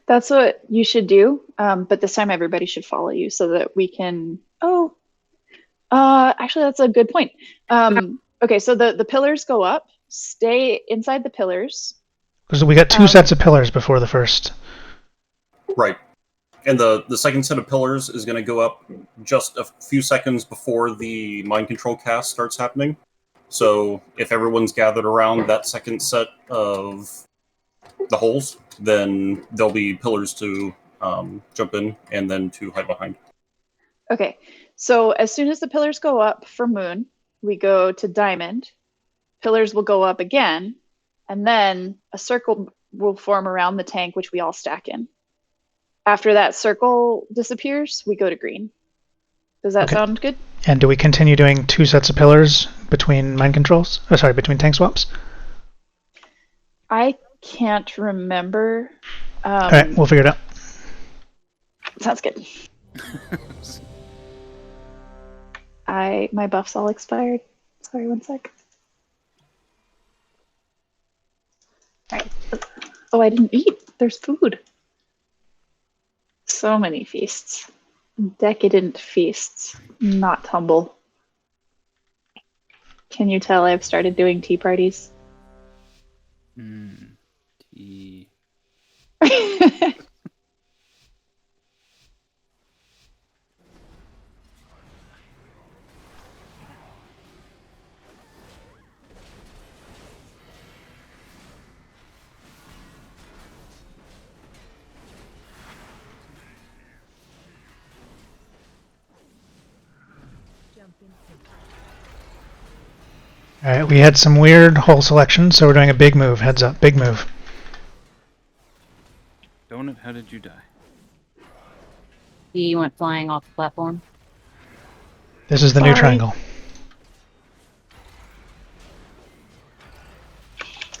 That's what you should do, but this time everybody should follow you so that we can... Oh, actually that's a good point. Okay, so the pillars go up. Stay inside the pillars. Because we got 2 sets of pillars before the first. Right. And the second set of pillars is going to go up just a few seconds before the mind control cast starts happening. So if everyone's gathered around that second set of the holes, then there'll be pillars to jump in and then to hide behind. Okay, so as soon as the pillars go up for moon, we go to diamond. Pillars will go up again, and then a circle will form around the tank, which we all stack in. After that circle disappears, we go to green. Does that sound good? And do we continue doing 2 sets of pillars between mind controls? Oh, sorry, between tank swaps? I can't remember. All right, we'll figure it out. Sounds good. My buff's all expired. Sorry, one sec. Alright. Oh, I didn't eat. There's food. So many feasts. Decadent feasts. Not humble. Can you tell I've started doing tea parties? Tea. Alright, we had some weird hole selection, so we're doing a big move. Heads up, big move. Donut, how did you die? He went flying off the platform. This is the new triangle.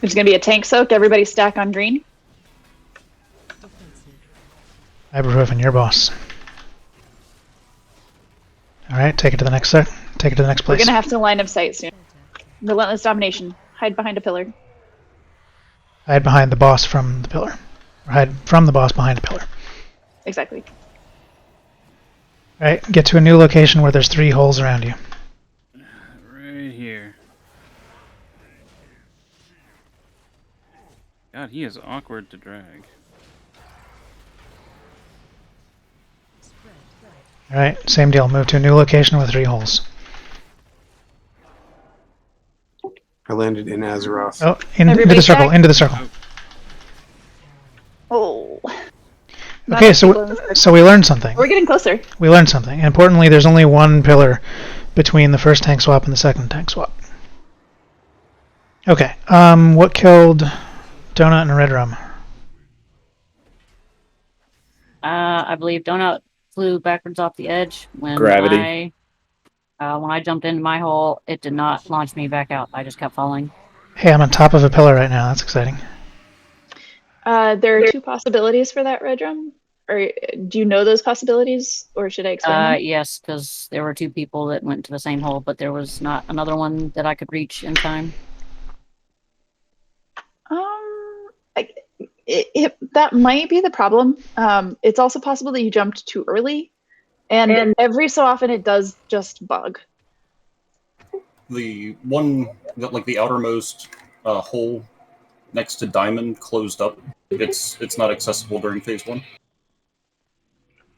There's going to be a tank soak. Everybody stack on green. Ibuprofen, your boss. Alright, take it to the next set. Take it to the next We're place. going to have to line of sight soon. Relentless domination. Hide behind a pillar. Hide behind the boss from the pillar. Or hide from the boss behind a pillar. Exactly. Alright, get to a new location where there's 3 holes around you. Right here. God, he is awkward to drag. Alright, same deal. Move to a new location with 3 holes. I landed in Azeroth. Oh, into the circle, into the circle. Oh. Okay, so we learned something. We're getting closer. We learned something. And importantly, there's only one pillar between the first tank swap and the second tank swap. Okay, what killed Donut and Red Rum? I believe Donut flew backwards off the edge when Gravity. when I jumped into my hole. It did not launch me back out. I just kept falling. Hey, I'm on top of a pillar right now. That's exciting. There are 2 possibilities for that red drum. Or do you know those possibilities, or should I explain them? Yes, because there were 2 people that went to the same hole, but there was not another one that I could reach in time. That might be the problem. It's also possible that you jumped too early, and every so often it does just bug. The one that, like, the outermost hole next to Diamond closed up. It's not accessible during phase 1.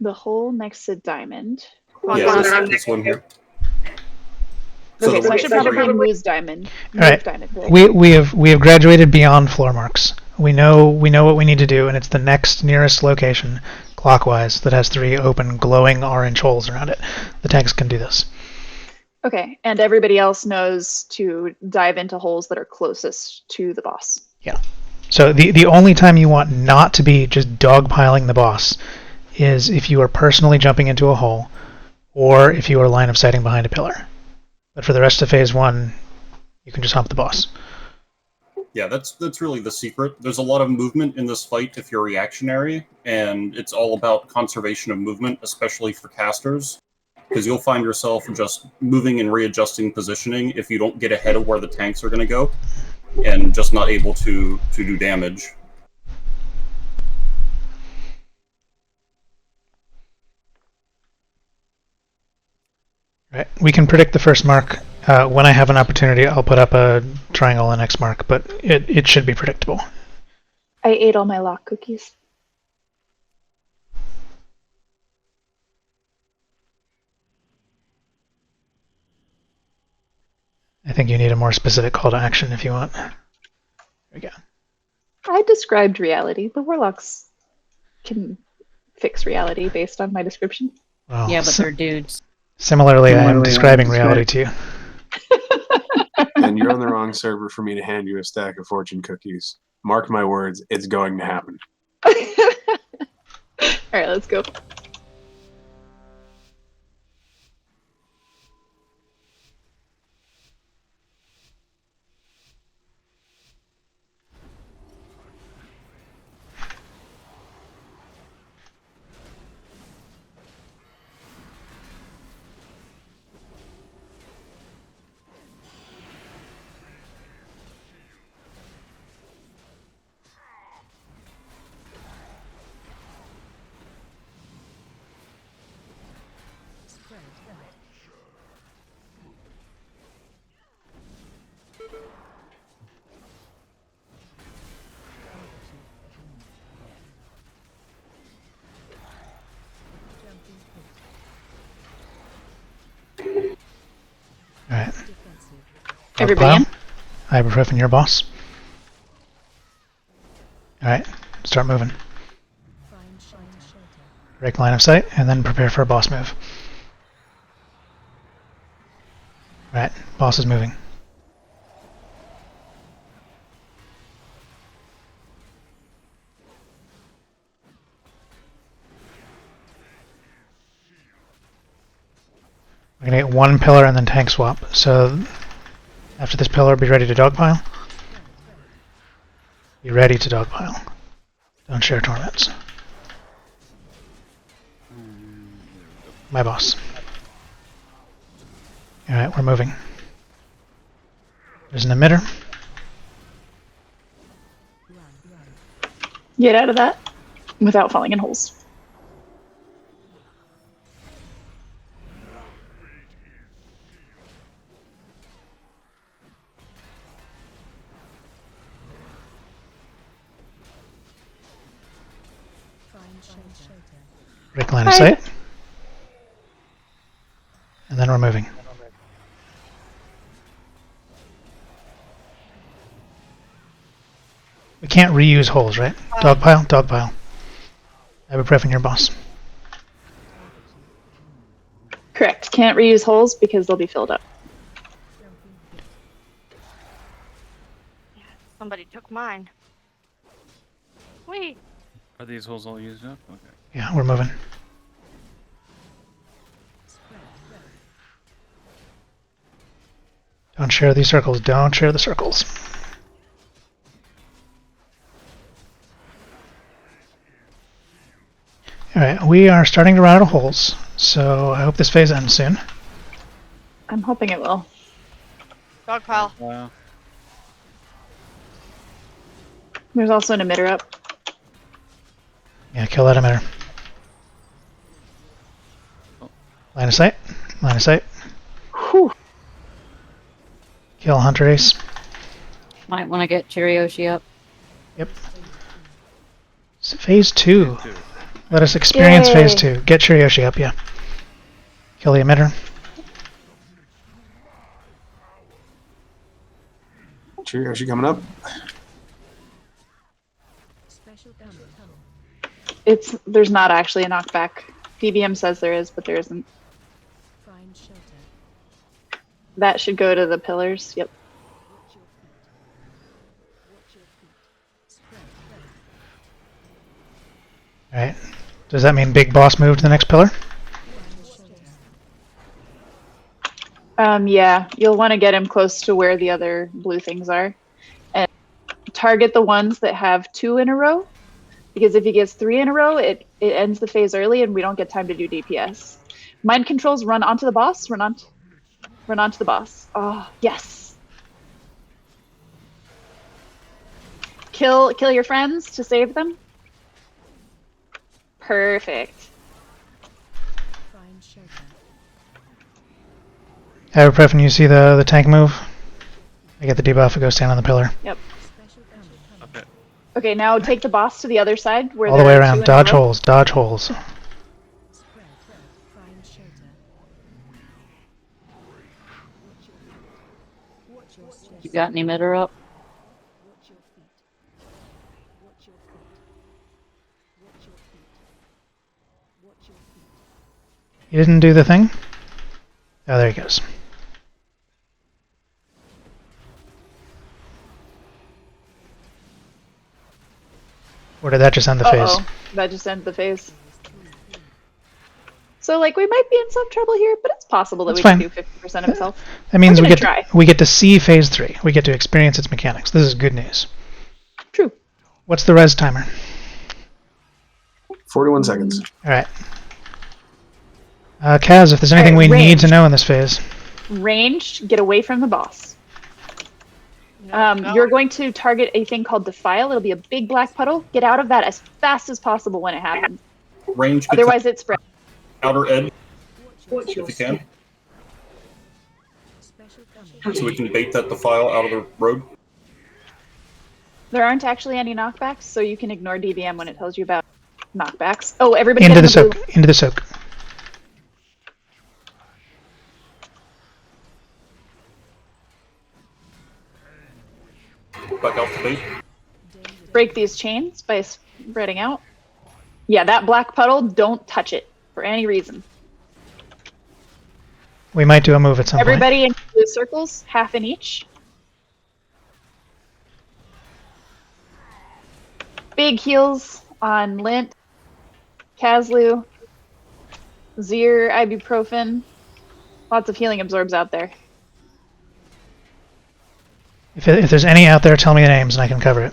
The hole next to Diamond. Yeah, this one here. Okay, so I should probably lose Diamond. All right. Diamond. We have graduated beyond floor marks. We know what we need to do, and it's the next nearest location, clockwise, that has 3 open, glowing orange holes around it. The tanks can do this. Okay, and everybody else knows to dive into holes that are closest to the boss. Yeah. So the only time you want not to be just dogpiling the boss is if you are personally jumping into a hole, or if you are line of sighting behind a pillar. But for the rest of phase 1, you can just hump the boss. Yeah, that's really the secret. There's a lot of movement in this fight if you're reactionary, and it's all about conservation of movement, especially for casters, because you'll find yourself just moving and readjusting positioning if you don't get ahead of where the tanks are going to go, and just not able to do damage. Right. We can predict the first mark. When I have an opportunity, I'll put up a triangle on the next mark, but it should be predictable. I ate all my lock cookies. I think you need a more specific call to action if you want. There we go. I described reality. The warlocks can fix reality based on my description. Well, Yeah, but they're dudes. Similarly, I am describing reality to you. And you're on the wrong server for me to hand you a stack of fortune cookies. Mark my words, it's going to happen. Alright, let's go. Everybody in? Ibuprofen, your boss. Alright, start moving. Find shelter. Break line of sight, and then prepare for a boss move. Alright, boss is moving. We're gonna get one pillar and then tank swap. So after this pillar, be ready to dogpile. Be ready to dogpile. Don't share torments. My boss. Alright, we're moving. There's an emitter. Get out of that without falling in holes. Find shelter. Break line of Hi. sight. And then we're moving. We can't reuse holes, right? Dogpile, dogpile. Ibuprofen, your boss. Correct. Can't reuse holes because they'll be filled up. Somebody took mine. Wait. Are these holes all used up? Okay. Yeah, we're moving. Don't share these circles. Don't share the circles. Alright, we are starting to run out of holes, so I hope this phase ends soon. I'm hoping it will. Dogpile. Wow. There's also an emitter up. Yeah, kill that emitter. Line of sight. Line of sight. Whew. Kill Hunter Ace. Might want to get Chirioshi up. Yep. Phase 2. Let us experience Yay. phase 2. Get Chirioshi up, yeah. Kill the emitter. Cheerio, is she coming up? Special There's not actually a knockback. DBM says there is, but there isn't. Find shelter. That should go to the pillars. Yep. Watch your feet. Watch your feet. Spread. Alright. Does that mean big boss move to the next pillar? Find shelter. Yeah, you'll want to get him close to where the other blue things are. And target the ones that have 2 in a row. Because if he gets 3 in a row, it ends the phase early and we don't get time to do DPS. Mind controls, run onto the boss. Run onto the boss. Oh, yes. Kill your friends to save them. Perfect. Find shelter. Ibuprofen, you see the tank move? I get the debuff, it goes stand on the pillar. Yep. Special coming. Okay. Okay, now take the boss to the other side where All the there way are 2 around. in a Dodge row. holes, dodge holes. Spread. Find shelter. Watch your step. You got an emitter up? Watch your feet. Watch your feet. Watch your feet. Watch your feet. He didn't do the thing? Oh, there he goes. Or did that just end the phase? Uh-oh. That just ends the phase. So, like, we might be in some trouble here, but it's possible that That's we fine. can do 50% of himself. That means We're we gonna we get to see phase 3. We get to experience its mechanics. This is good news. True. What's the res timer? 41 seconds. Alright. Kaz, if there's anything we Alright, need to ranged. know in this phase. Ranged, get away from the boss. No. You're going to target a thing called Defile. It'll be a big black puddle. Get out of that as fast as possible when it happens. Range could Otherwise, it spreads. outer edge Watch your if you can, special coming. so we can bait that defile out of the road. There aren't actually any knockbacks, so you can ignore DBM when it tells you about knockbacks. Oh, everybody Into get the in the blue. soak. Into the soak. break these chains by spreading out. Yeah, that black puddle, don't touch it for any reason. We might do a move at some point. Everybody in blue circles, half in each. Big heals on Lint, Kazlu, Zir, ibuprofen. Lots of healing absorbs out there. If there's any out there, tell me the names and I can cover it.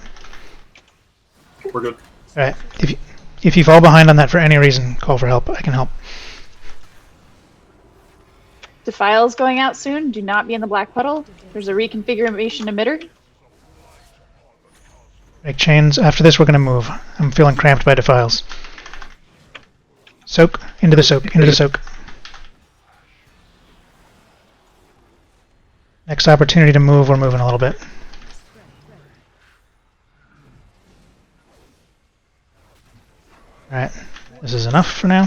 We're good. Alright. If you fall behind on that for any reason, call for help. I can help. Defile's going out soon. Do not be in the black puddle. There's a reconfiguration emitter. Break chains. After this, we're going to move. I'm feeling cramped by defiles. Soak. Into the soak. Into the soak. Next opportunity to move, we're moving a little bit. Alright. This is enough for now.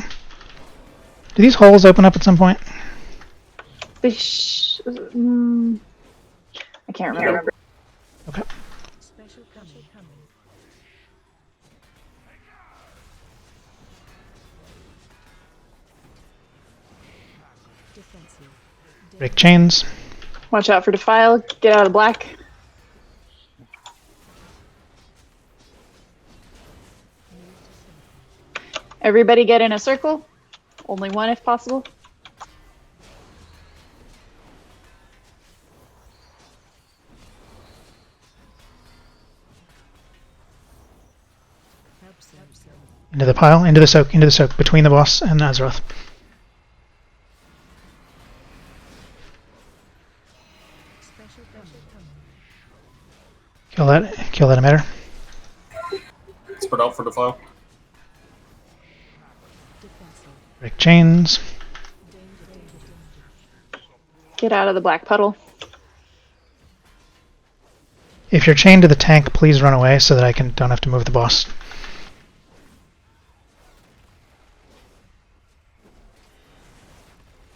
Do these holes open up at some point? I can't remember. Okay. Special coming. Defensive. Break chains. Watch out for Defile. Get out of black. Everybody get in a circle. Only one if possible. Into the pile. Into the soak. Into the soak. Between the boss and Azeroth. Kill that emitter. Spread out for Defile. Break chains. Get out of the black puddle. If you're chained to the tank, please run away so that I don't have to move the boss.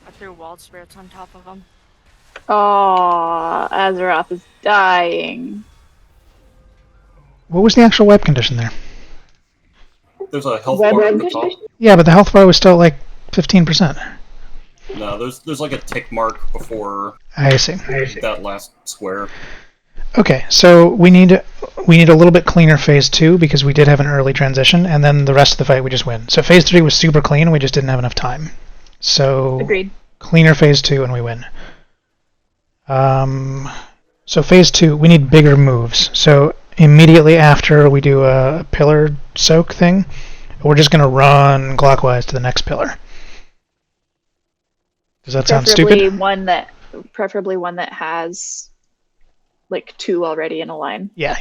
I threw walled spirits on top of them. Oh, Azeroth is dying. What was the actual wipe condition there? There's a health Web bar at the condition? top. Yeah, but the health bar was still like 15%. No, there's like a tick mark before I see. that last square. Okay, so we need a little bit cleaner phase 2 because we did have an early transition, and then the rest of the fight we just win. So phase 3 was super clean, we just didn't have enough time. So Agreed. Cleaner phase 2 and we win. So phase 2, we need bigger moves. So immediately after we do a pillar soak thing, we're just going to run clockwise to the next pillar. Does that sound stupid? Preferably one that has like 2 already in a line. Yeah.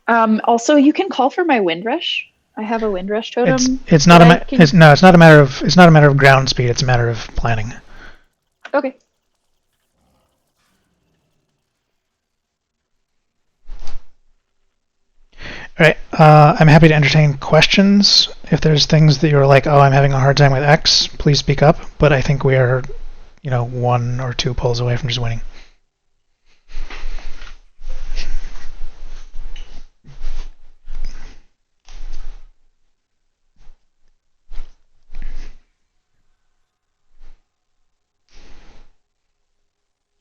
Also, you can call for my wind rush. I have a wind rush totem. It's not a matter of ground speed. It's a matter of planning. Okay. All right. I'm happy to entertain questions. If there's things that you're like, oh, I'm having a hard time with X, please speak up. But I think we are, 1 or 2 pulls away from just winning.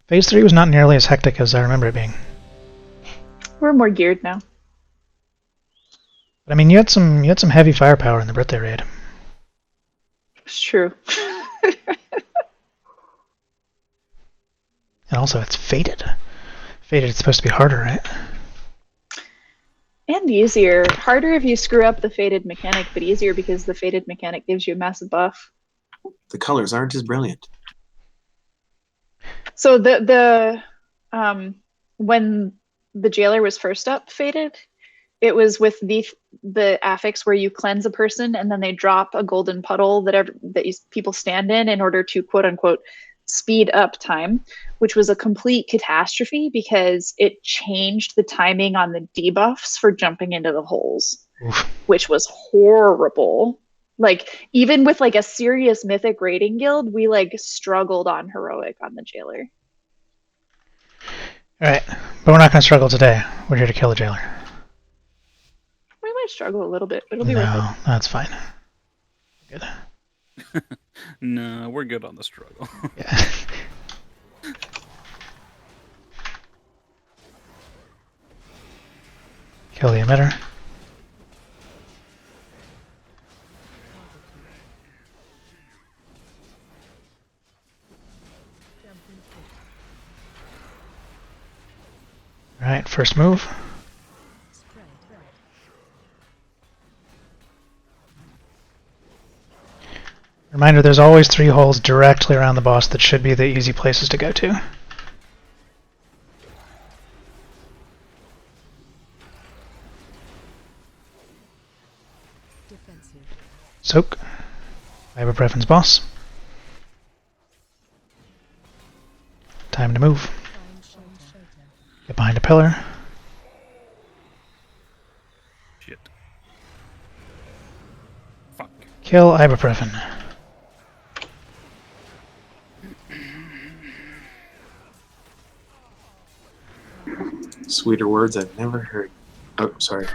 Phase 3 was not nearly as hectic as I remember it being. We're more geared now. But I mean, you had some heavy firepower in the birthday raid. It's true. And also, it's fated. Fated, it's supposed to be harder, right? And easier. Harder if you screw up the fated mechanic, but easier because the fated mechanic gives you a massive buff. The colors aren't as brilliant. So when the jailer was first up fated, it was with the affix where you cleanse a person and then they drop a golden puddle that people stand in order to quote unquote speed up time, which was a complete catastrophe because it changed the timing on the debuffs for jumping into the holes. Oof. Which was horrible. Like, even with like a serious mythic raiding guild, we like struggled on heroic on the jailer. Alright, but we're not going to struggle today. We're here to kill the jailer. struggle a little bit, but it'll be worth No, that's fine. Good. No, we're good on the struggle. Yeah. Kill the emitter. Alright, first move. Reminder, there's always 3 holes directly around the boss that should be the easy places to go to. Soak. Ibuprofen's boss. Time to move. Get behind a pillar. Shit. Fuck. Kill Ibuprofen. Sweeter words I've never heard. Oh, sorry.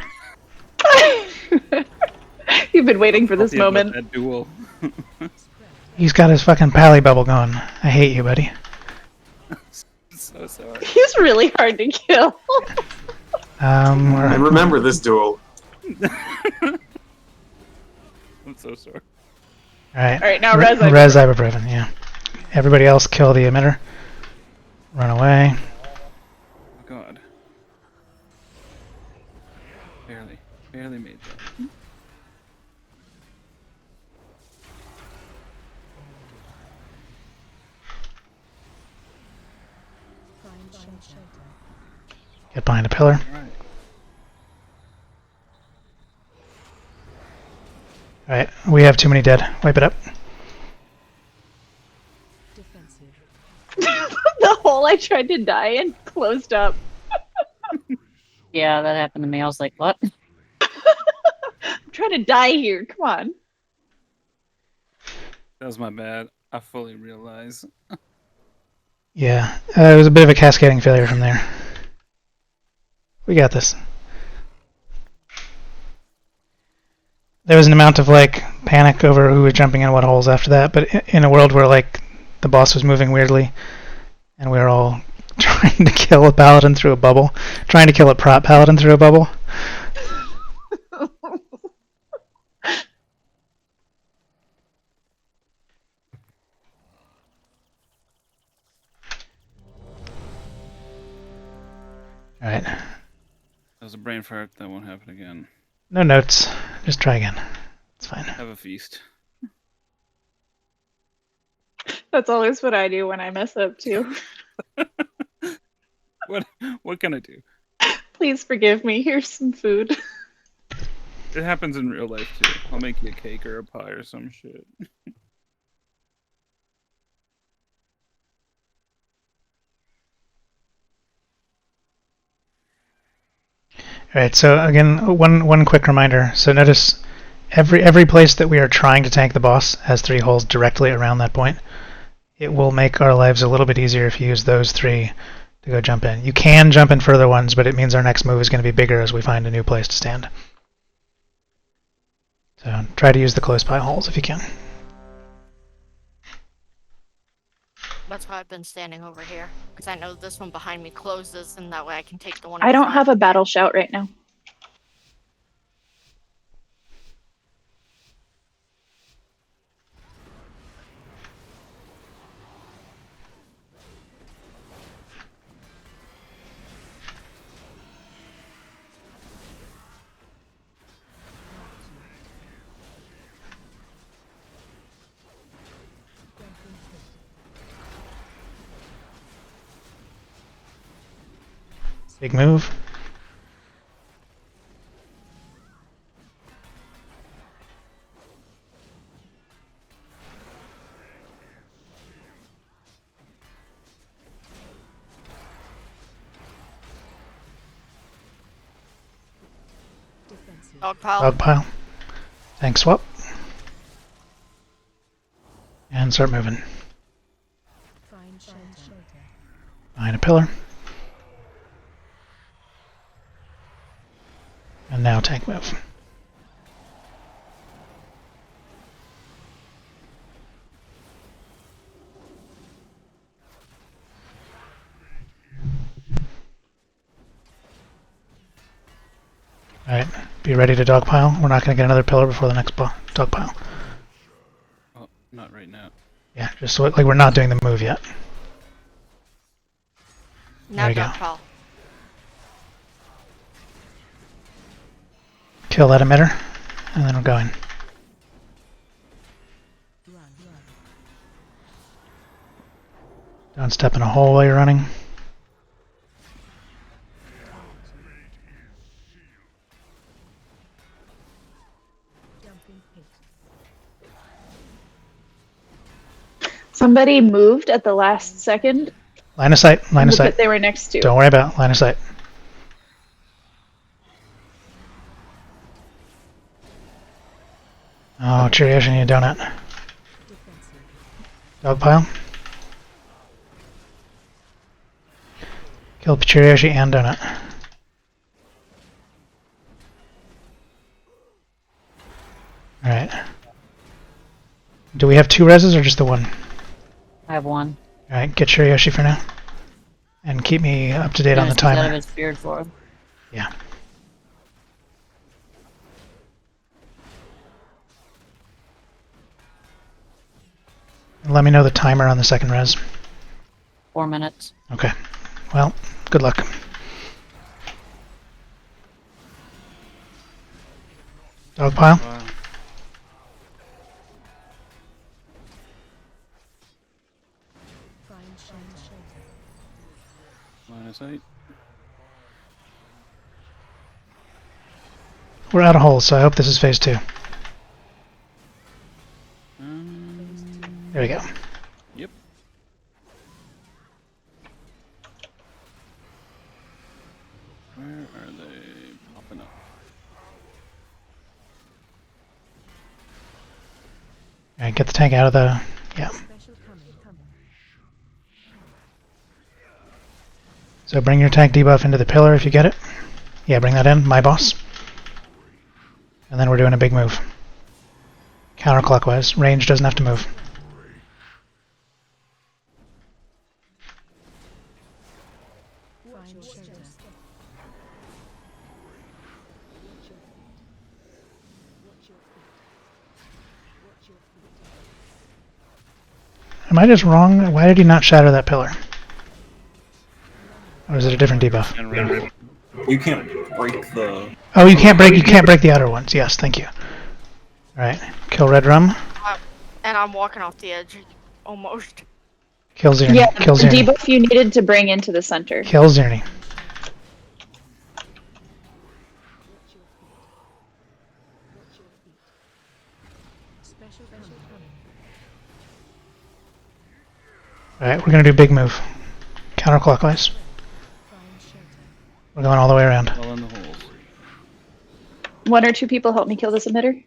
You've been waiting for this Happy about moment. That duel. He's got his fucking pally bubble going. I hate you, buddy. So sorry. He's really hard to kill. I remember this duel. I'm so sorry. Alright. Alright, now res Res Ibuprofen, yeah. Everybody else kill the emitter. Run away. Oh god. Barely made that. Get behind a pillar. Alright. Alright, we have too many dead. Wipe it up. The hole I tried to die in closed up. Yeah, that happened to me. I was like, what? I'm trying to die here. Come on. That was my bad. I fully realize. Yeah, it was a bit of a cascading failure from there. We got this. There was an amount of like panic over who was jumping in what holes after that, but in a world where like the boss was moving weirdly and we were all trying to kill a paladin through a bubble, trying to kill a prop paladin through a bubble. Alright. That was a brain fart. That won't happen again. No notes. Just try again. It's fine. Have a feast. That's always what I do when I mess up too. What can I do? Please forgive me. Here's some food. It happens in real life too. I'll make you a cake or a pie or some shit. Alright, so again, one quick reminder. So notice every place that we are trying to tank the boss has 3 holes directly around that point. It will make our lives a little bit easier if you use those 3 to go jump in. You can jump in further ones, but it means our next move is going to be bigger as we find a new place to stand. So try to use the close by holes if you can. That's why I've been standing over here. Because I know this one behind me closes, and that way I can take the one I in don't front. have a battle shout right now. Big move. Dog pile. Dog pile. Tank swap. And start moving. Behind a pillar. And now tank move. Alright, be ready to dogpile. We're not going to get another pillar before the next dogpile. Oh, not right now. Yeah, just so, like we're not doing the move yet. Now There we go. dog pile. Kill that emitter, and then we're going. Don't step in a hole while you're running. Somebody moved at the last second. Line of sight, line of sight. That they were next to. Don't worry about it. Line of sight. Oh, Cheerios, I need a donut. Dog pile. Kill Cheerios and donut. Alright. Do we have 2 reses or just the one? I have one. Alright, get Shiryoshi for now. And keep me up to date on the Out of timer. his beard for him. Yeah. And let me know the timer on the second res. 4 minutes. Okay. Well, good luck. Dog pile? Wow. Line of sight. We're out of holes, so I hope this is phase 2. There we go. Yep. Where are they popping up? Alright, get the tank out of the... yeah. So bring your tank debuff into the pillar if you get it. Yeah, bring that in, my boss. And then we're doing a big move. Counterclockwise. Range doesn't have to move. Am I just wrong? Why did he not shatter that pillar? Or is it a different debuff? You can't break the. Oh, you can't break the outer ones. Yes, thank you. Alright. Kill Red Rum. And I'm walking off the edge. Almost. Kill Zirny. Yeah, Kill the Zirny. debuff you needed to bring into the center. Kill Zirny. Alright, we're gonna do big move. Counterclockwise. We're going all the way around. All in the holes. 1 or 2 people help me kill this emitter.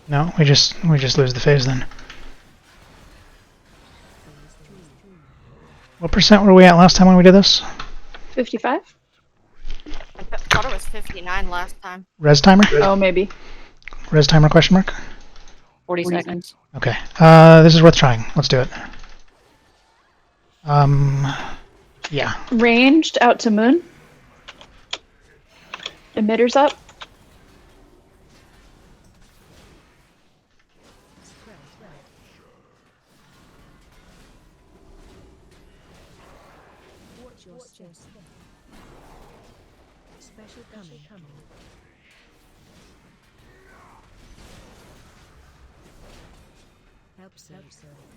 No, we just lose the phase then. What percent were we at last time when we did this? 55? I thought it was 59 last time. Res timer? Oh, maybe. Res timer question mark? 40 seconds. Okay. This is worth trying. Let's do it. Yeah. Ranged out to moon. Emitters up.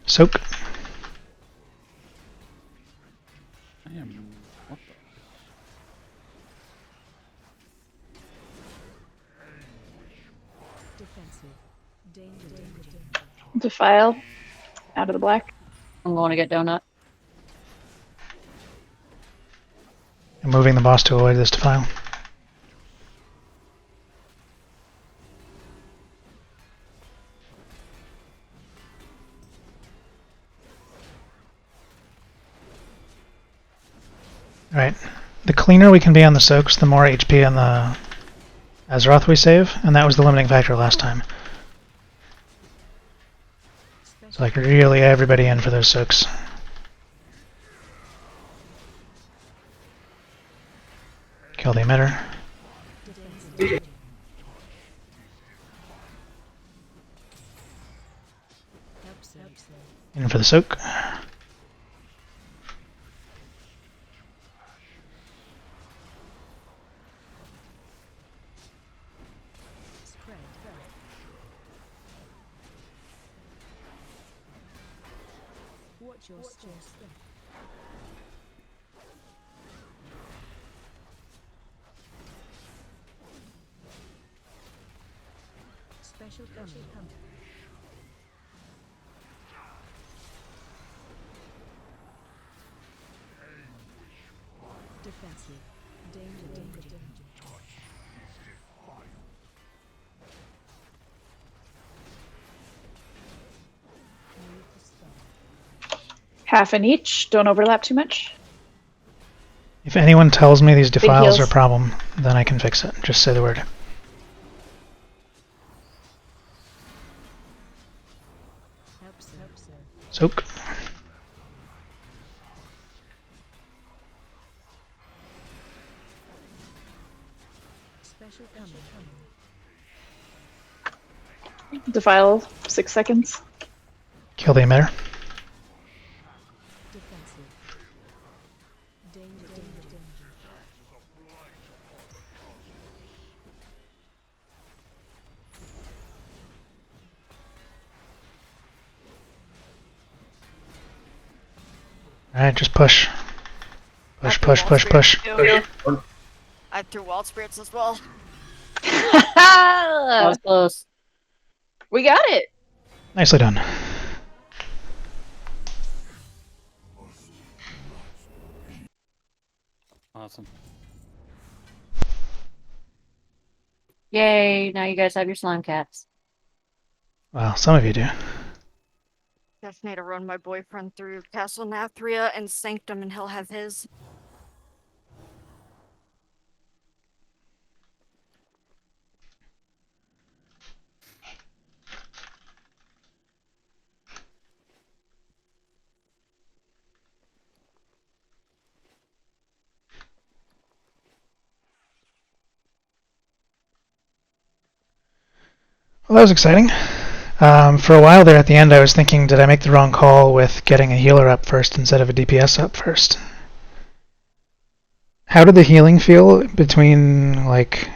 Soak. I am. What the? Defile. Out of the black. I'm going to get donut. I'm moving the boss to avoid this defile. Alright, the cleaner we can be on the soaks, the more HP on the Azeroth we save, and that was the limiting factor last time. So like really everybody in for those soaks. Kill the emitter. In for the soak. Watch your step. Special coming. Defensive. Danger. Half in each. Don't overlap too much. If anyone tells me these defiles are a heals. problem, then I can fix it. Just say the word. Soak. Special coming. Defile 6 seconds. Kill the emitter. Defensive. Danger. Alright, just push. Push, I threw push, Wall push, Spirits push. too. I threw Wild Spirits as well. That was close. We got it. Nicely done. Awesome. Yay! Now you guys have your slime cats. Well, some of you do. Just need to run my boyfriend through Castle Nathria and Sanctum, and he'll have his. Well, that was exciting. For a while there at the end, I was thinking, did I make the wrong call with getting a healer up first instead of a DPS up first? How did the healing feel between, like,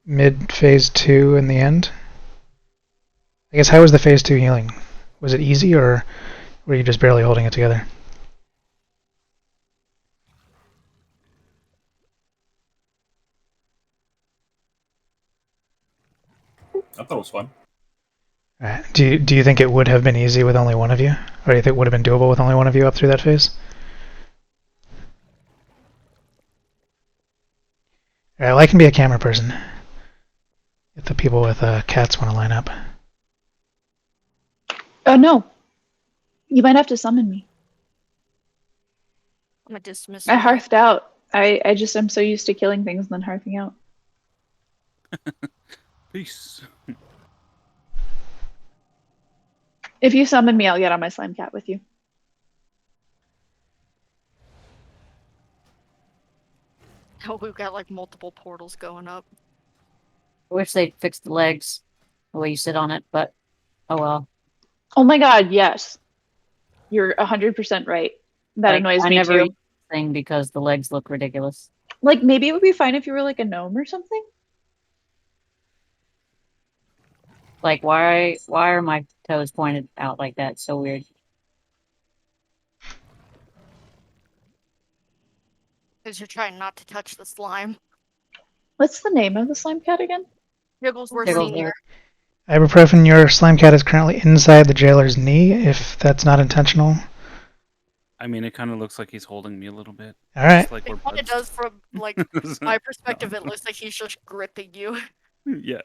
mid-phase 2 and the end? I guess, how was the phase 2 healing? Was it easy, or were you just barely holding it together? I thought it was fun. Right. Do you think it would have been easy with only one of you? Or do you think it would have been doable with only one of you up through that phase? Alright, well, I can be a camera person. If the people with cats want to line up. Oh no. You might have to summon me. I'm gonna dismiss. I hearthed out. I just am so used to killing things and then hearthing out. Peace. If you summon me, I'll get on my slime cat with you. Oh, we've got like multiple portals going up. I wish they'd fix the legs, the way you sit on it, but oh well. Oh my god, yes. You're 100% right. That Like, annoys I me never too. use the thing because the legs look ridiculous. Like, maybe it would be fine if you were like a gnome or something. Like, why are my toes pointed out like that? So weird. Because you're trying not to touch the slime. What's the name of the slime cat again? Jigglesworth Jigglesworth. Senior. Ibuprofen, your slime cat is currently inside the jailer's knee, if that's not intentional. I mean, it kind of looks like he's holding me a little bit. Alright. Just like It we're kind of buds. does from like my perspective. It looks like he's just gripping you. Yeah.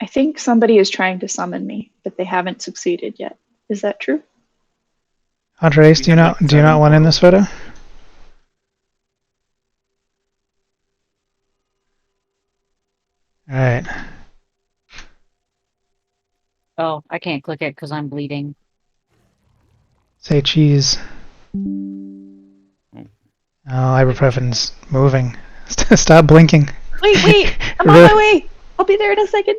I think somebody is trying to summon me, but they haven't succeeded yet. Is that true? Hunter Ace, do you not want in this photo? All right. Oh, I can't click it because I'm bleeding. Say cheese. Oh, ibuprofen's moving. Stop blinking. Wait, I'm on my way. I'll be there in a second.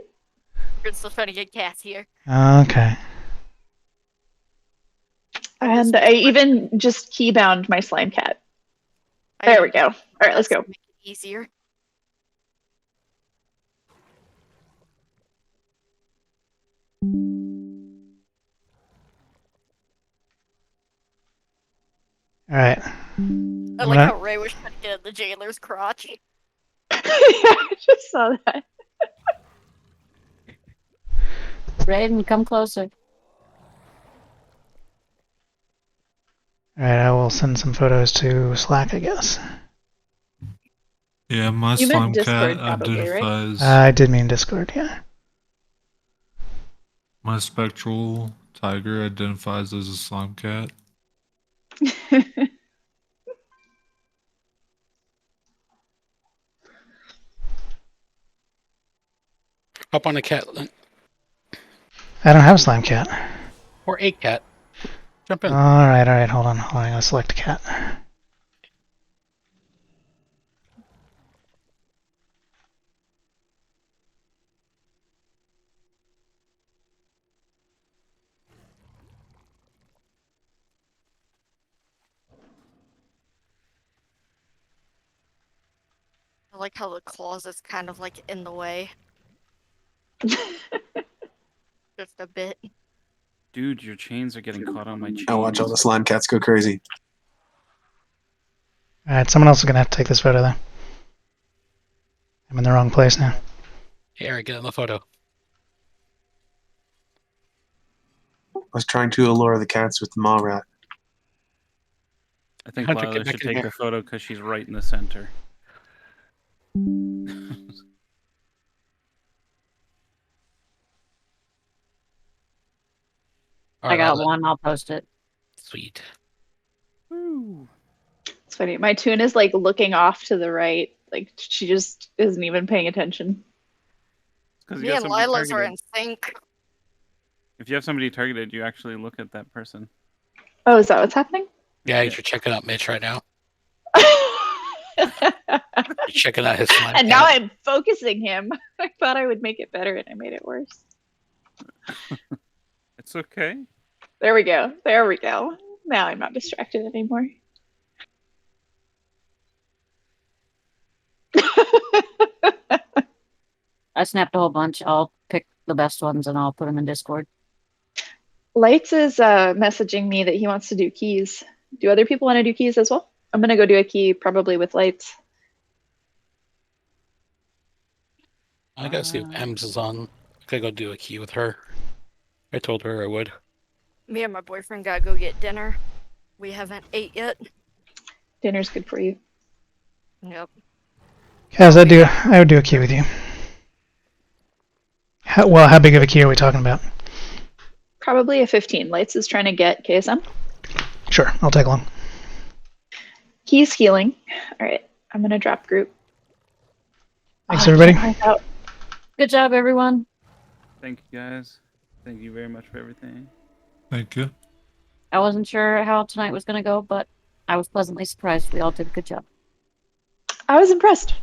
We're still trying to get Cass here. Okay. And I even just keybound my slime cat. There we go. All right, let's go. Make it easier. All right. I like how Ray was trying to get in the jailer's crotch. Yeah, I just saw that. Raiden, come closer. All right, I will send some photos to Slack, I guess. Yeah, my You slime meant Discord, cat probably, right? identifies. I did mean Discord, yeah. My spectral tiger identifies as a slime cat. Hop on a cat. I don't have a slime cat. Or a cat. Jump in. All right, hold on. I'm gonna select a cat. I like how the claws is kind of like in the way. Just a bit. Dude, your chains are getting caught on my chains. I watch all the slime cats go crazy. All right, someone else is gonna have to take this photo though. I'm in the wrong place now. Hey, Eric, get in the photo. I was trying to allure the cats with the mall rat. I think Hunter, Lila get back should in take here. the photo because she's right in the center. I got one. I'll post it. Sweet. Woo. It's funny. My tune is like looking off to the right. Like she just isn't even paying attention. Me and Lila's are in sync. If you have somebody targeted, you actually look at that person. Oh, is that what's happening? Yeah, you're checking out Mitch right now. You're checking out his slime And cat. now I'm focusing him. I thought I would make it better and I made it worse. It's okay. There we go. There we go. Now I'm not distracted anymore. I snapped a whole bunch. I'll pick the best ones and I'll put them in Discord. Lights is messaging me that he wants to do keys. Do other people want to do keys as well? I'm going to go do a key probably with Lights. I gotta see if Ems is on. I gotta go do a key with her. I told her I would. Me and my boyfriend gotta go get dinner. We haven't ate yet. Dinner's good for you. Yep. Kaz, I would do a key with you. How big of a key are we talking about? Probably a 15. Lights is trying to get KSM. Sure, I'll tag along. He's healing. All right, I'm going to drop group. Thanks, everybody. Good job, everyone. Thank you, guys. Thank you very much for everything. Thank you. I wasn't sure how tonight was going to go, but I was pleasantly surprised. We all did a good job. I was impressed.